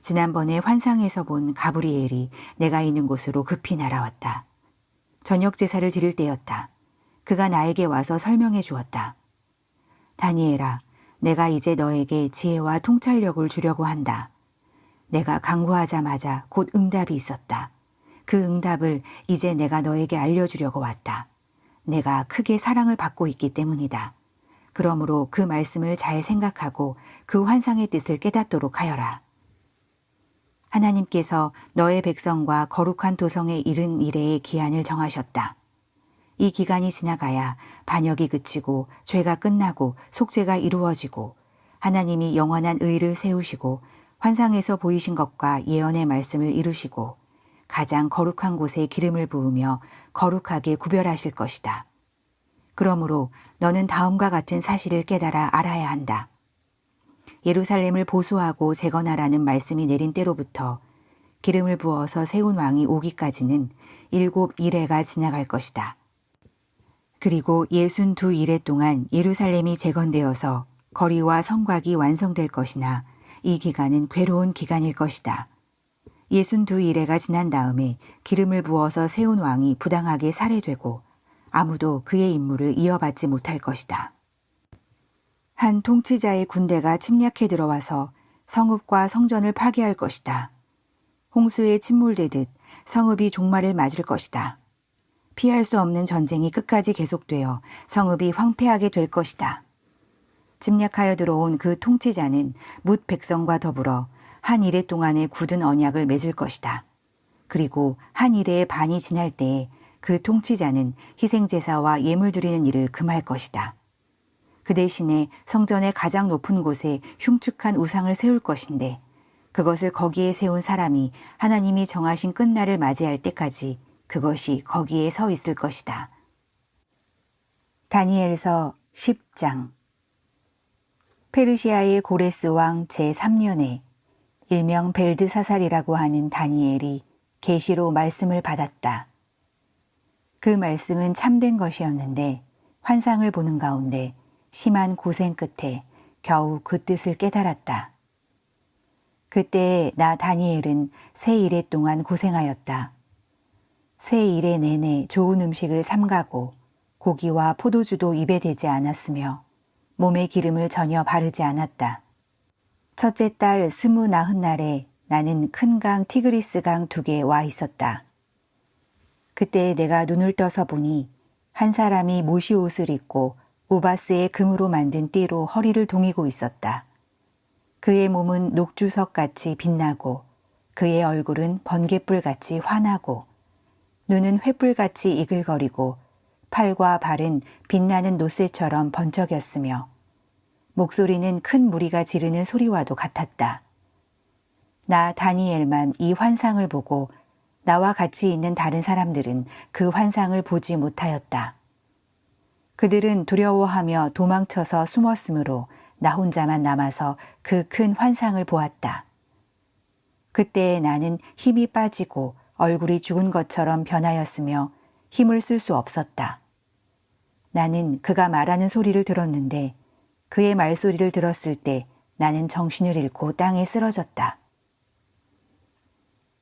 지난번에 환상에서 본 가브리엘이 내가 있는 곳으로 급히 날아왔다. 저녁 제사를 드릴 때였다. 그가 나에게 와서 설명해 주었다. 다니엘아, 내가 이제 너에게 지혜와 통찰력을 주려고 한다. 내가 간구하자마자 곧 응답이 있었다. 그 응답을 이제 내가 너에게 알려주려고 왔다. 내가 크게 사랑을 받고 있기 때문이다. 그러므로 그 말씀을 잘 생각하고 그 환상의 뜻을 깨닫도록 하여라. 하나님께서 너의 백성과 거룩한 도성에 이른 이래의 기한을 정하셨다. 이 기간이 지나가야 반역이 그치고 죄가 끝나고 속죄가 이루어지고 하나님이 영원한 의를 세우시고 환상에서 보이신 것과 예언의 말씀을 이루시고 가장 거룩한 곳에 기름을 부으며 거룩하게 구별하실 것이다. 그러므로 너는 다음과 같은 사실을 깨달아 알아야 한다. 예루살렘을 보수하고 재건하라는 말씀이 내린 때로부터 기름을 부어서 세운 왕이 오기까지는 7일해가 지나갈 것이다. 그리고 62일해 동안 예루살렘이 재건되어서 거리와 성곽이 완성될 것이나 이 기간은 괴로운 기간일 것이다. 62일해가 지난 다음에 기름을 부어서 세운 왕이 부당하게 살해되고 아무도 그의 임무를 이어받지 못할 것이다. 한 통치자의 군대가 침략해 들어와서 성읍과 성전을 파괴할 것이다. 홍수에 침몰되듯 성읍이 종말을 맞을 것이다. 피할 수 없는 전쟁이 끝까지 계속되어 성읍이 황폐하게 될 것이다. 침략하여 들어온 그 통치자는 뭇 백성과 더불어 한 일해 동안의 굳은 언약을 맺을 것이다. 그리고 한 일해의 반이 지날 때에 그 통치자는 희생제사와 예물 드리는 일을 금할 것이다. 그 대신에 성전의 가장 높은 곳에 흉측한 우상을 세울 것인데 그것을 거기에 세운 사람이 하나님이 정하신 끝날을 맞이할 때까지 그것이 거기에 서 있을 것이다. 다니엘서 10장. 페르시아의 고레스 왕 제3년에 일명 벨드사살이라고 하는 다니엘이 계시로 말씀을 받았다. 그 말씀은 참된 것이었는데 환상을 보는 가운데 심한 고생 끝에 겨우 그 뜻을 깨달았다. 그때 나 다니엘은 세 일해 동안 고생하였다. 세 일해 내내 좋은 음식을 삼가고 고기와 포도주도 입에 대지 않았으며 몸에 기름을 전혀 바르지 않았다. 첫째 달 29날에 나는 큰 강 티그리스 강 2개에 와 있었다. 그때 내가 눈을 떠서 보니 한 사람이 모시 옷을 입고 우바스의 금으로 만든 띠로 허리를 동이고 있었다. 그의 몸은 녹주석같이 빛나고 그의 얼굴은 번갯불같이 환하고 눈은 횃불같이 이글거리고 팔과 발은 빛나는 노쇠처럼 번쩍였으며 목소리는 큰 무리가 지르는 소리와도 같았다. 나 다니엘만 이 환상을 보고 나와 같이 있는 다른 사람들은 그 환상을 보지 못하였다. 그들은 두려워하며 도망쳐서 숨었으므로 나 혼자만 남아서 그 큰 환상을 보았다. 그때 나는 힘이 빠지고 얼굴이 죽은 것처럼 변하였으며 힘을 쓸 수 없었다. 나는 그가 말하는 소리를 들었는데 그의 말소리를 들었을 때 나는 정신을 잃고 땅에 쓰러졌다.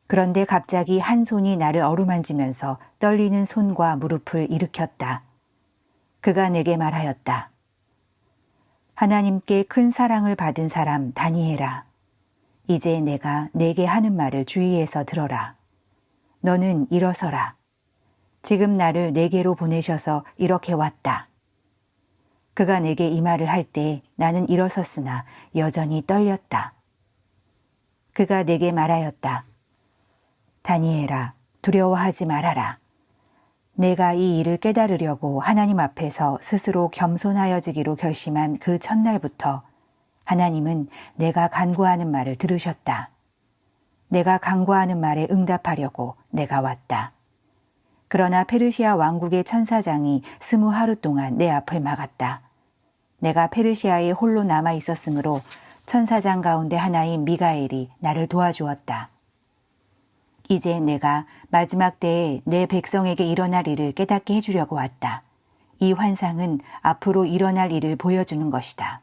그런데 갑자기 한 손이 나를 어루만지면서 떨리는 손과 무릎을 일으켰다. 그가 내게 말하였다. 하나님께 큰 사랑을 받은 사람 다니엘아, 이제 내가 내게 하는 말을 주의해서 들어라. 너는 일어서라. 지금 나를 내게로 보내셔서 이렇게 왔다. 그가 내게 이 말을 할 때 나는 일어섰으나 여전히 떨렸다. 그가 내게 말하였다. 다니엘아, 두려워하지 말아라. 내가 이 일을 깨달으려고 하나님 앞에서 스스로 겸손하여지기로 결심한 그 첫날부터 하나님은 내가 간구하는 말을 들으셨다. 내가 간구하는 말에 응답하려고 내가 왔다. 그러나 페르시아 왕국의 천사장이 20하루 동안 내 앞을 막았다. 내가 페르시아에 홀로 남아 있었으므로 천사장 가운데 하나인 미가엘이 나를 도와주었다. 이제 내가 마지막 때에 내 백성에게 일어날 일을 깨닫게 해주려고 왔다. 이 환상은 앞으로 일어날 일을 보여주는 것이다.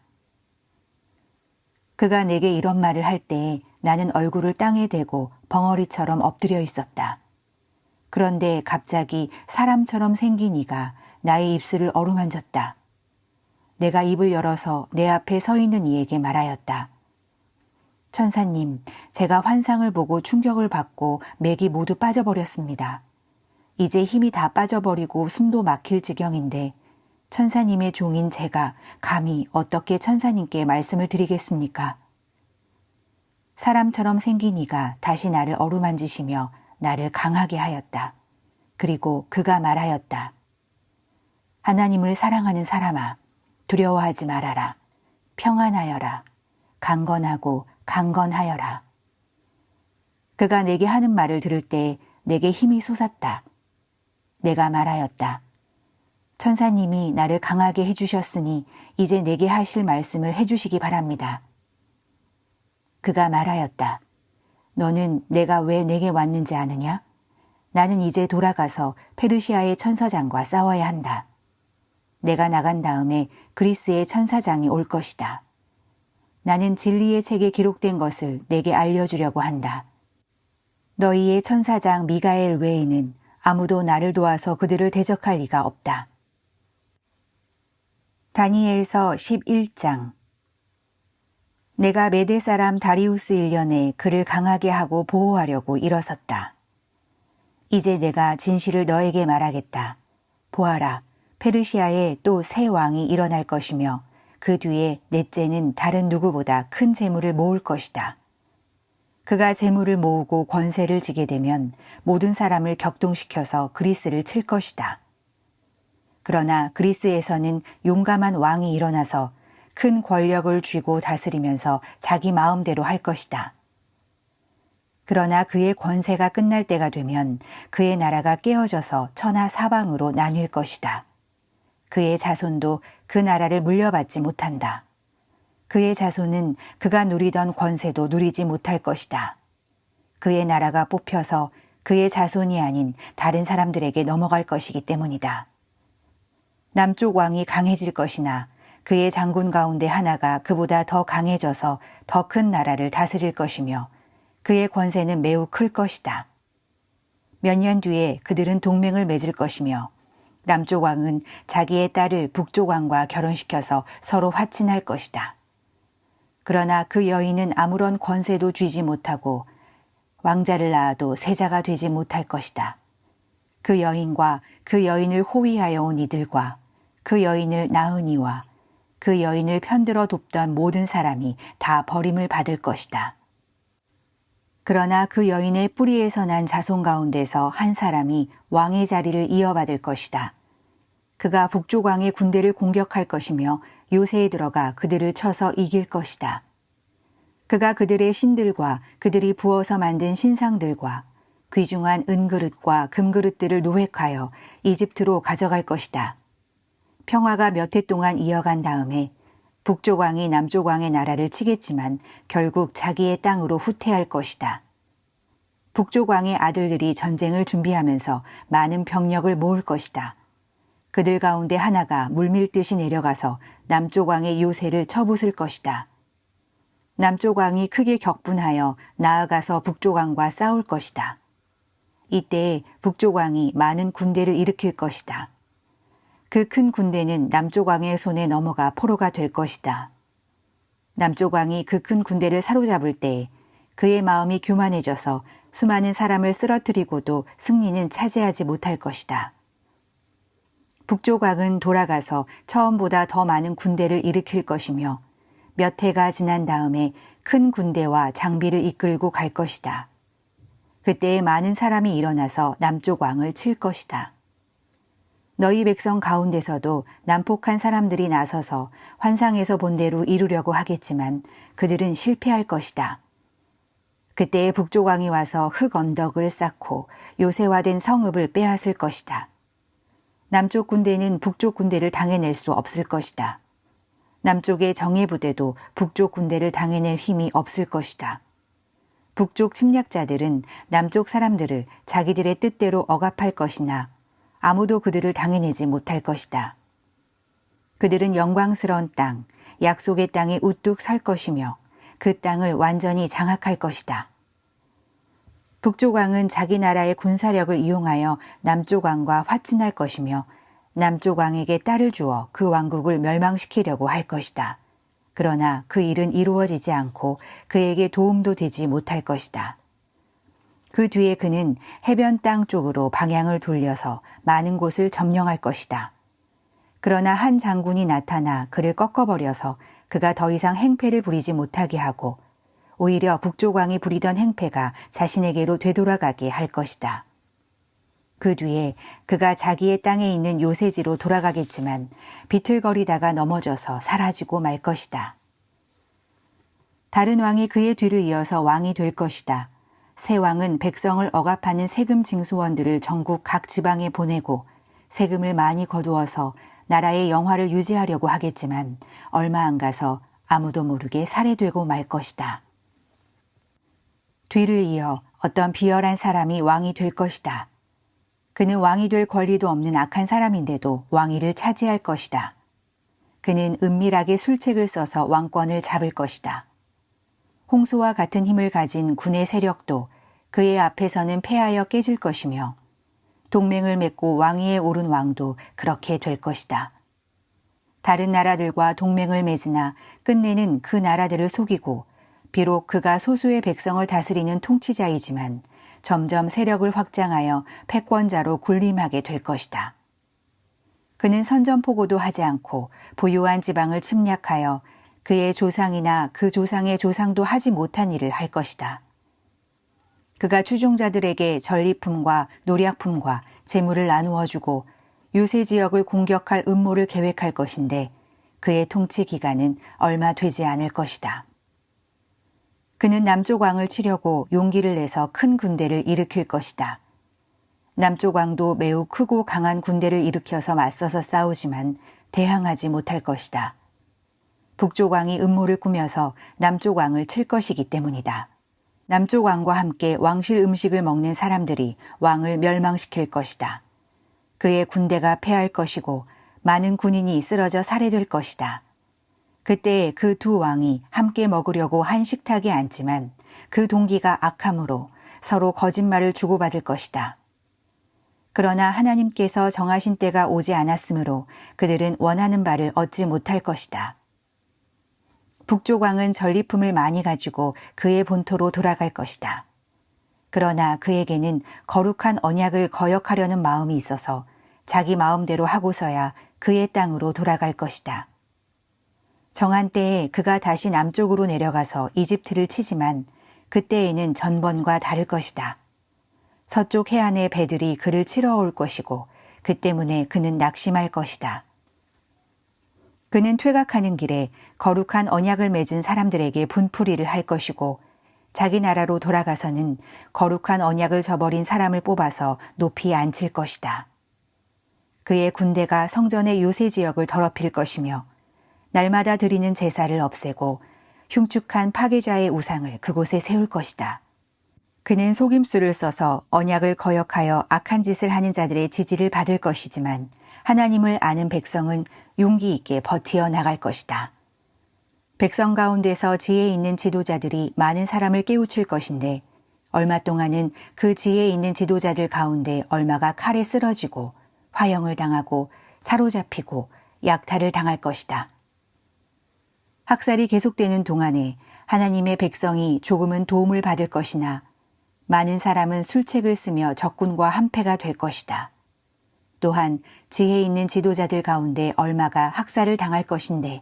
그가 내게 이런 말을 할 때에 나는 얼굴을 땅에 대고 벙어리처럼 엎드려 있었다. 그런데 갑자기 사람처럼 생긴 이가 나의 입술을 어루만졌다. 내가 입을 열어서 내 앞에 서 있는 이에게 말하였다. 천사님, 제가 환상을 보고 충격을 받고 맥이 모두 빠져버렸습니다. 이제 힘이 다 빠져버리고 숨도 막힐 지경인데 천사님의 종인 제가 감히 어떻게 천사님께 말씀을 드리겠습니까? 사람처럼 생긴 이가 다시 나를 어루만지시며 나를 강하게 하였다. 그리고 그가 말하였다. 하나님을 사랑하는 사람아, 두려워하지 말아라. 평안하여라. 강건하고 강건하여라. 그가 내게 하는 말을 들을 때 내게 힘이 솟았다. 내가 말하였다. 천사님이 나를 강하게 해주셨으니 이제 내게 하실 말씀을 해주시기 바랍니다. 그가 말하였다. 너는 내가 왜 내게 왔는지 아느냐? 나는 이제 돌아가서 페르시아의 천사장과 싸워야 한다. 내가 나간 다음에 그리스의 천사장이 올 것이다. 나는 진리의 책에 기록된 것을 내게 알려주려고 한다. 너희의 천사장 미가엘 외에는 아무도 나를 도와서 그들을 대적할 리가 없다. 다니엘서 11장. 내가 메대 사람 다리우스 1년에 그를 강하게 하고 보호하려고 일어섰다. 이제 내가 진실을 너에게 말하겠다. 보아라, 페르시아에 또 새 왕이 일어날 것이며 그 뒤에 넷째는 다른 누구보다 큰 재물을 모을 것이다. 그가 재물을 모으고 권세를 지게 되면 모든 사람을 격동시켜서 그리스를 칠 것이다. 그러나 그리스에서는 용감한 왕이 일어나서 큰 권력을 쥐고 다스리면서 자기 마음대로 할 것이다. 그러나 그의 권세가 끝날 때가 되면 그의 나라가 깨어져서 천하 사방으로 나뉠 것이다. 그의 자손도 그 나라를 물려받지 못한다. 그의 자손은 그가 누리던 권세도 누리지 못할 것이다. 그의 나라가 뽑혀서 그의 자손이 아닌 다른 사람들에게 넘어갈 것이기 때문이다. 남쪽 왕이 강해질 것이나 그의 장군 가운데 하나가 그보다 더 강해져서 더 큰 나라를 다스릴 것이며 그의 권세는 매우 클 것이다. 몇 년 뒤에 그들은 동맹을 맺을 것이며 남쪽 왕은 자기의 딸을 북쪽 왕과 결혼시켜서 서로 화친할 것이다. 그러나 그 여인은 아무런 권세도 쥐지 못하고 왕자를 낳아도 세자가 되지 못할 것이다. 그 여인과 그 여인을 호위하여 온 이들과 그 여인을 낳은 이와 그 여인을 편들어 돕던 모든 사람이 다 버림을 받을 것이다. 그러나 그 여인의 뿌리에서 난 자손 가운데서 한 사람이 왕의 자리를 이어받을 것이다. 그가 북쪽 왕의 군대를 공격할 것이며 요새에 들어가 그들을 쳐서 이길 것이다. 그가 그들의 신들과 그들이 부어서 만든 신상들과 귀중한 은그릇과 금그릇들을 노획하여 이집트로 가져갈 것이다. 평화가 몇 해 동안 이어간 다음에 북쪽 왕이 남쪽 왕의 나라를 치겠지만 결국 자기의 땅으로 후퇴할 것이다. 북쪽 왕의 아들들이 전쟁을 준비하면서 많은 병력을 모을 것이다. 그들 가운데 하나가 물밀듯이 내려가서 남쪽 왕의 요새를 쳐부술 것이다. 남쪽 왕이 크게 격분하여 나아가서 북쪽 왕과 싸울 것이다. 이때 북쪽 왕이 많은 군대를 일으킬 것이다. 그 큰 군대는 남쪽 왕의 손에 넘어가 포로가 될 것이다. 남쪽 왕이 그 큰 군대를 사로잡을 때 그의 마음이 교만해져서 수많은 사람을 쓰러뜨리고도 승리는 차지하지 못할 것이다. 북쪽 왕은 돌아가서 처음보다 더 많은 군대를 일으킬 것이며 몇 해가 지난 다음에 큰 군대와 장비를 이끌고 갈 것이다. 그때 많은 사람이 일어나서 남쪽 왕을 칠 것이다. 너희 백성 가운데서도 난폭한 사람들이 나서서 환상에서 본 대로 이루려고 하겠지만 그들은 실패할 것이다. 그때 북쪽 왕이 와서 흙 언덕을 쌓고 요새화된 성읍을 빼앗을 것이다. 남쪽 군대는 북쪽 군대를 당해낼 수 없을 것이다. 남쪽의 정예부대도 북쪽 군대를 당해낼 힘이 없을 것이다. 북쪽 침략자들은 남쪽 사람들을 자기들의 뜻대로 억압할 것이나 아무도 그들을 당해내지 못할 것이다. 그들은 영광스러운 땅, 약속의 땅에 우뚝 설 것이며 그 땅을 완전히 장악할 것이다. 북쪽 왕은 자기 나라의 군사력을 이용하여 남쪽 왕과 화친할 것이며 남쪽 왕에게 딸을 주어 그 왕국을 멸망시키려고 할 것이다. 그러나 그 일은 이루어지지 않고 그에게 도움도 되지 못할 것이다. 그 뒤에 그는 해변 땅 쪽으로 방향을 돌려서 많은 곳을 점령할 것이다. 그러나 한 장군이 나타나 그를 꺾어버려서 그가 더 이상 행패를 부리지 못하게 하고 오히려 북쪽 왕이 부리던 행패가 자신에게로 되돌아가게 할 것이다. 그 뒤에 그가 자기의 땅에 있는 요새지로 돌아가겠지만 비틀거리다가 넘어져서 사라지고 말 것이다. 다른 왕이 그의 뒤를 이어서 왕이 될 것이다. 새 왕은 백성을 억압하는 세금 징수원들을 전국 각 지방에 보내고 세금을 많이 거두어서 나라의 영화를 유지하려고 하겠지만 얼마 안 가서 아무도 모르게 살해되고 말 것이다. 뒤를 이어 어떤 비열한 사람이 왕이 될 것이다. 그는 왕이 될 권리도 없는 악한 사람인데도 왕위를 차지할 것이다. 그는 은밀하게 술책을 써서 왕권을 잡을 것이다. 홍수와 같은 힘을 가진 군의 세력도 그의 앞에서는 패하여 깨질 것이며 동맹을 맺고 왕위에 오른 왕도 그렇게 될 것이다. 다른 나라들과 동맹을 맺으나 끝내는 그 나라들을 속이고 비록 그가 소수의 백성을 다스리는 통치자이지만 점점 세력을 확장하여 패권자로 군림하게 될 것이다. 그는 선전포고도 하지 않고 부유한 지방을 침략하여 그의 조상이나 그 조상의 조상도 하지 못한 일을 할 것이다. 그가 추종자들에게 전리품과 노략품과 재물을 나누어 주고 요새 지역을 공격할 음모를 계획할 것인데 그의 통치 기간은 얼마 되지 않을 것이다. 그는 남쪽 왕을 치려고 용기를 내서 큰 군대를 일으킬 것이다. 남쪽 왕도 매우 크고 강한 군대를 일으켜서 맞서서 싸우지만 대항하지 못할 것이다. 북쪽 왕이 음모를 꾸며서 남쪽 왕을 칠 것이기 때문이다. 남쪽 왕과 함께 왕실 음식을 먹는 사람들이 왕을 멸망시킬 것이다. 그의 군대가 패할 것이고 많은 군인이 쓰러져 살해될 것이다. 그때 그 두 왕이 함께 먹으려고 한 식탁에 앉지만 그 동기가 악함으로 서로 거짓말을 주고받을 것이다. 그러나 하나님께서 정하신 때가 오지 않았으므로 그들은 원하는 바를 얻지 못할 것이다. 북쪽 왕은 전리품을 많이 가지고 그의 본토로 돌아갈 것이다. 그러나 그에게는 거룩한 언약을 거역하려는 마음이 있어서 자기 마음대로 하고서야 그의 땅으로 돌아갈 것이다. 정한 때에 그가 다시 남쪽으로 내려가서 이집트를 치지만 그때에는 전번과 다를 것이다. 서쪽 해안의 배들이 그를 치러 올 것이고 그 때문에 그는 낙심할 것이다. 그는 퇴각하는 길에 거룩한 언약을 맺은 사람들에게 분풀이를 할 것이고 자기 나라로 돌아가서는 거룩한 언약을 저버린 사람을 뽑아서 높이 앉힐 것이다. 그의 군대가 성전의 요새 지역을 더럽힐 것이며 날마다 드리는 제사를 없애고 흉측한 파괴자의 우상을 그곳에 세울 것이다. 그는 속임수를 써서 언약을 거역하여 악한 짓을 하는 자들의 지지를 받을 것이지만 하나님을 아는 백성은 용기 있게 버티어 나갈 것이다. 백성 가운데서 지혜 있는 지도자들이 많은 사람을 깨우칠 것인데 얼마 동안은 그 지혜 있는 지도자들 가운데 얼마가 칼에 쓰러지고 화형을 당하고 사로잡히고 약탈을 당할 것이다. 학살이 계속되는 동안에 하나님의 백성이 조금은 도움을 받을 것이나 많은 사람은 술책을 쓰며 적군과 한패가 될 것이다. 또한 지혜 있는 지도자들 가운데 얼마가 학살을 당할 것인데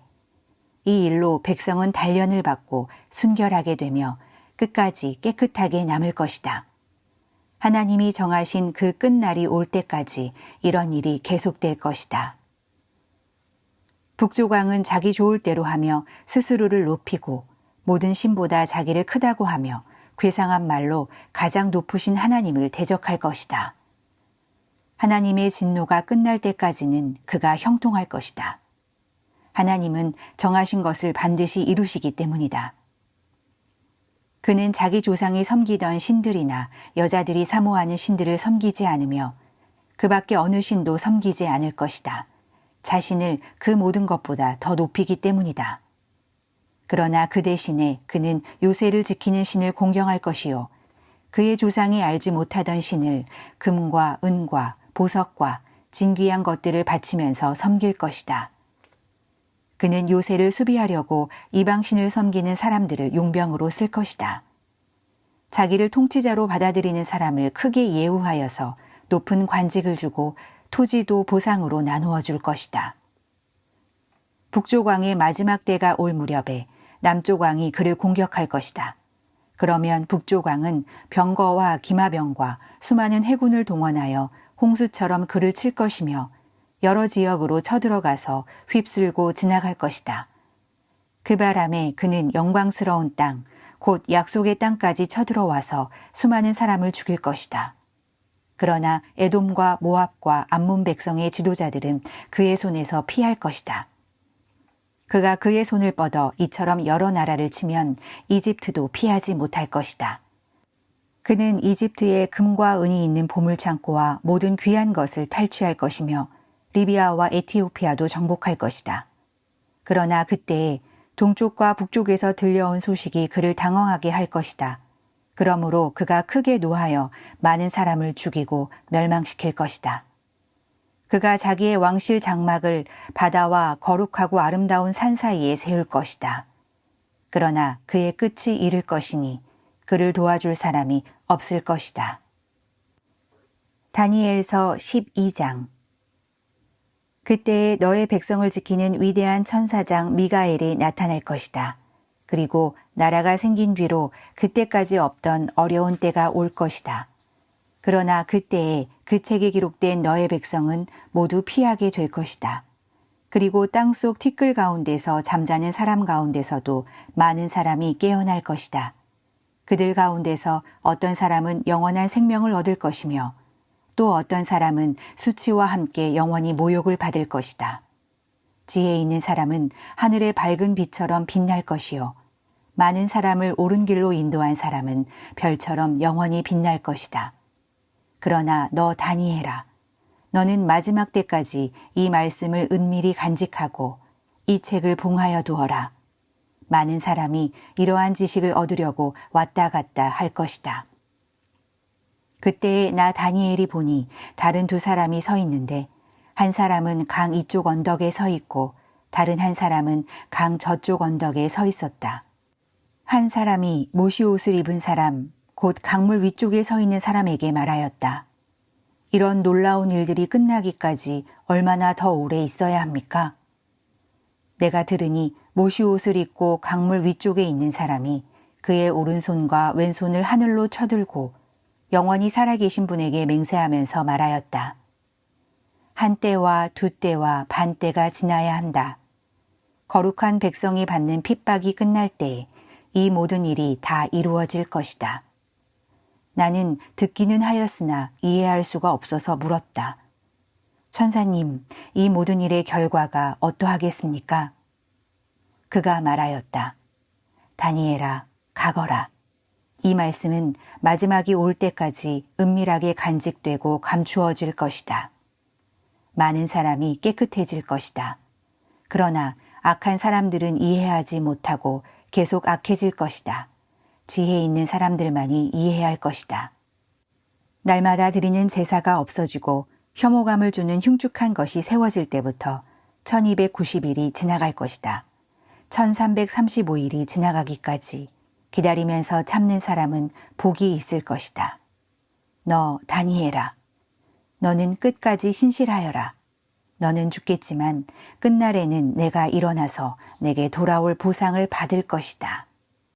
이 일로 백성은 단련을 받고 순결하게 되며 끝까지 깨끗하게 남을 것이다. 하나님이 정하신 그 끝날이 올 때까지 이런 일이 계속될 것이다. 북쪽 왕은 자기 좋을 대로 하며 스스로를 높이고 모든 신보다 자기를 크다고 하며 괴상한 말로 가장 높으신 하나님을 대적할 것이다. 하나님의 진노가 끝날 때까지는 그가 형통할 것이다. 하나님은 정하신 것을 반드시 이루시기 때문이다. 그는 자기 조상이 섬기던 신들이나 여자들이 사모하는 신들을 섬기지 않으며 그 밖에 어느 신도 섬기지 않을 것이다. 자신을 그 모든 것보다 더 높이기 때문이다. 그러나 그 대신에 그는 요새를 지키는 신을 공경할 것이요 그의 조상이 알지 못하던 신을 금과 은과 보석과 진귀한 것들을 바치면서 섬길 것이다. 그는 요새를 수비하려고 이방신을 섬기는 사람들을 용병으로 쓸 것이다. 자기를 통치자로 받아들이는 사람을 크게 예우하여서 높은 관직을 주고 토지도 보상으로 나누어 줄 것이다. 북쪽 왕의 마지막 때가 올 무렵에 남쪽 왕이 그를 공격할 것이다. 그러면 북쪽 왕은 병거와 기마병과 수많은 해군을 동원하여 홍수처럼 그를 칠 것이며 여러 지역으로 쳐들어가서 휩쓸고 지나갈 것이다. 그 바람에 그는 영광스러운 땅, 곧 약속의 땅까지 쳐들어와서 수많은 사람을 죽일 것이다. 그러나 에돔과 모압과 암몬 백성의 지도자들은 그의 손에서 피할 것이다. 그가 그의 손을 뻗어 이처럼 여러 나라를 치면 이집트도 피하지 못할 것이다. 그는 이집트에 금과 은이 있는 보물창고와 모든 귀한 것을 탈취할 것이며 리비아와 에티오피아도 정복할 것이다. 그러나 그때에 동쪽과 북쪽에서 들려온 소식이 그를 당황하게 할 것이다. 그러므로 그가 크게 노하여 많은 사람을 죽이고 멸망시킬 것이다. 그가 자기의 왕실 장막을 바다와 거룩하고 아름다운 산 사이에 세울 것이다. 그러나 그의 끝이 이를 것이니 그를 도와줄 사람이 없을 것이다. 다니엘서 12장. 그때에 너의 백성을 지키는 위대한 천사장 미가엘이 나타날 것이다. 그리고 나라가 생긴 뒤로 그때까지 없던 어려운 때가 올 것이다. 그러나 그때에 그 책에 기록된 너의 백성은 모두 피하게 될 것이다. 그리고 땅속 티끌 가운데서 잠자는 사람 가운데서도 많은 사람이 깨어날 것이다. 그들 가운데서 어떤 사람은 영원한 생명을 얻을 것이며 또 어떤 사람은 수치와 함께 영원히 모욕을 받을 것이다. 지혜 있는 사람은 하늘의 밝은 빛처럼 빛날 것이요 많은 사람을 옳은 길로 인도한 사람은 별처럼 영원히 빛날 것이다. 그러나 너 다니엘아, 너는 마지막 때까지 이 말씀을 은밀히 간직하고 이 책을 봉하여 두어라. 많은 사람이 이러한 지식을 얻으려고 왔다 갔다 할 것이다. 그때에 나 다니엘이 보니 다른 두 사람이 서 있는데 한 사람은 강 이쪽 언덕에 서 있고 다른 한 사람은 강 저쪽 언덕에 서 있었다. 한 사람이 모시옷을 입은 사람, 곧 강물 위쪽에 서 있는 사람에게 말하였다. 이런 놀라운 일들이 끝나기까지 얼마나 더 오래 있어야 합니까? 내가 들으니 모시옷을 입고 강물 위쪽에 있는 사람이 그의 오른손과 왼손을 하늘로 쳐들고 영원히 살아계신 분에게 맹세하면서 말하였다. 한 때와 두 때와 반 때가 지나야 한다. 거룩한 백성이 받는 핍박이 끝날 때에 이 모든 일이 다 이루어질 것이다. 나는 듣기는 하였으나 이해할 수가 없어서 물었다. 천사님, 이 모든 일의 결과가 어떠하겠습니까? 그가 말하였다. 다니엘아, 가거라. 이 말씀은 마지막이 올 때까지 은밀하게 간직되고 감추어질 것이다. 많은 사람이 깨끗해질 것이다. 그러나 악한 사람들은 이해하지 못하고 계속 악해질 것이다. 지혜 있는 사람들만이 이해할 것이다. 날마다 드리는 제사가 없어지고 혐오감을 주는 흉측한 것이 세워질 때부터 1290일이 지나갈 것이다. 1335일이 지나가기까지 기다리면서 참는 사람은 복이 있을 것이다. 너 다니엘아, 너는 끝까지 신실하여라. 너는 죽겠지만 끝날에는 내가 일어나서 내게 돌아올 보상을 받을 것이다.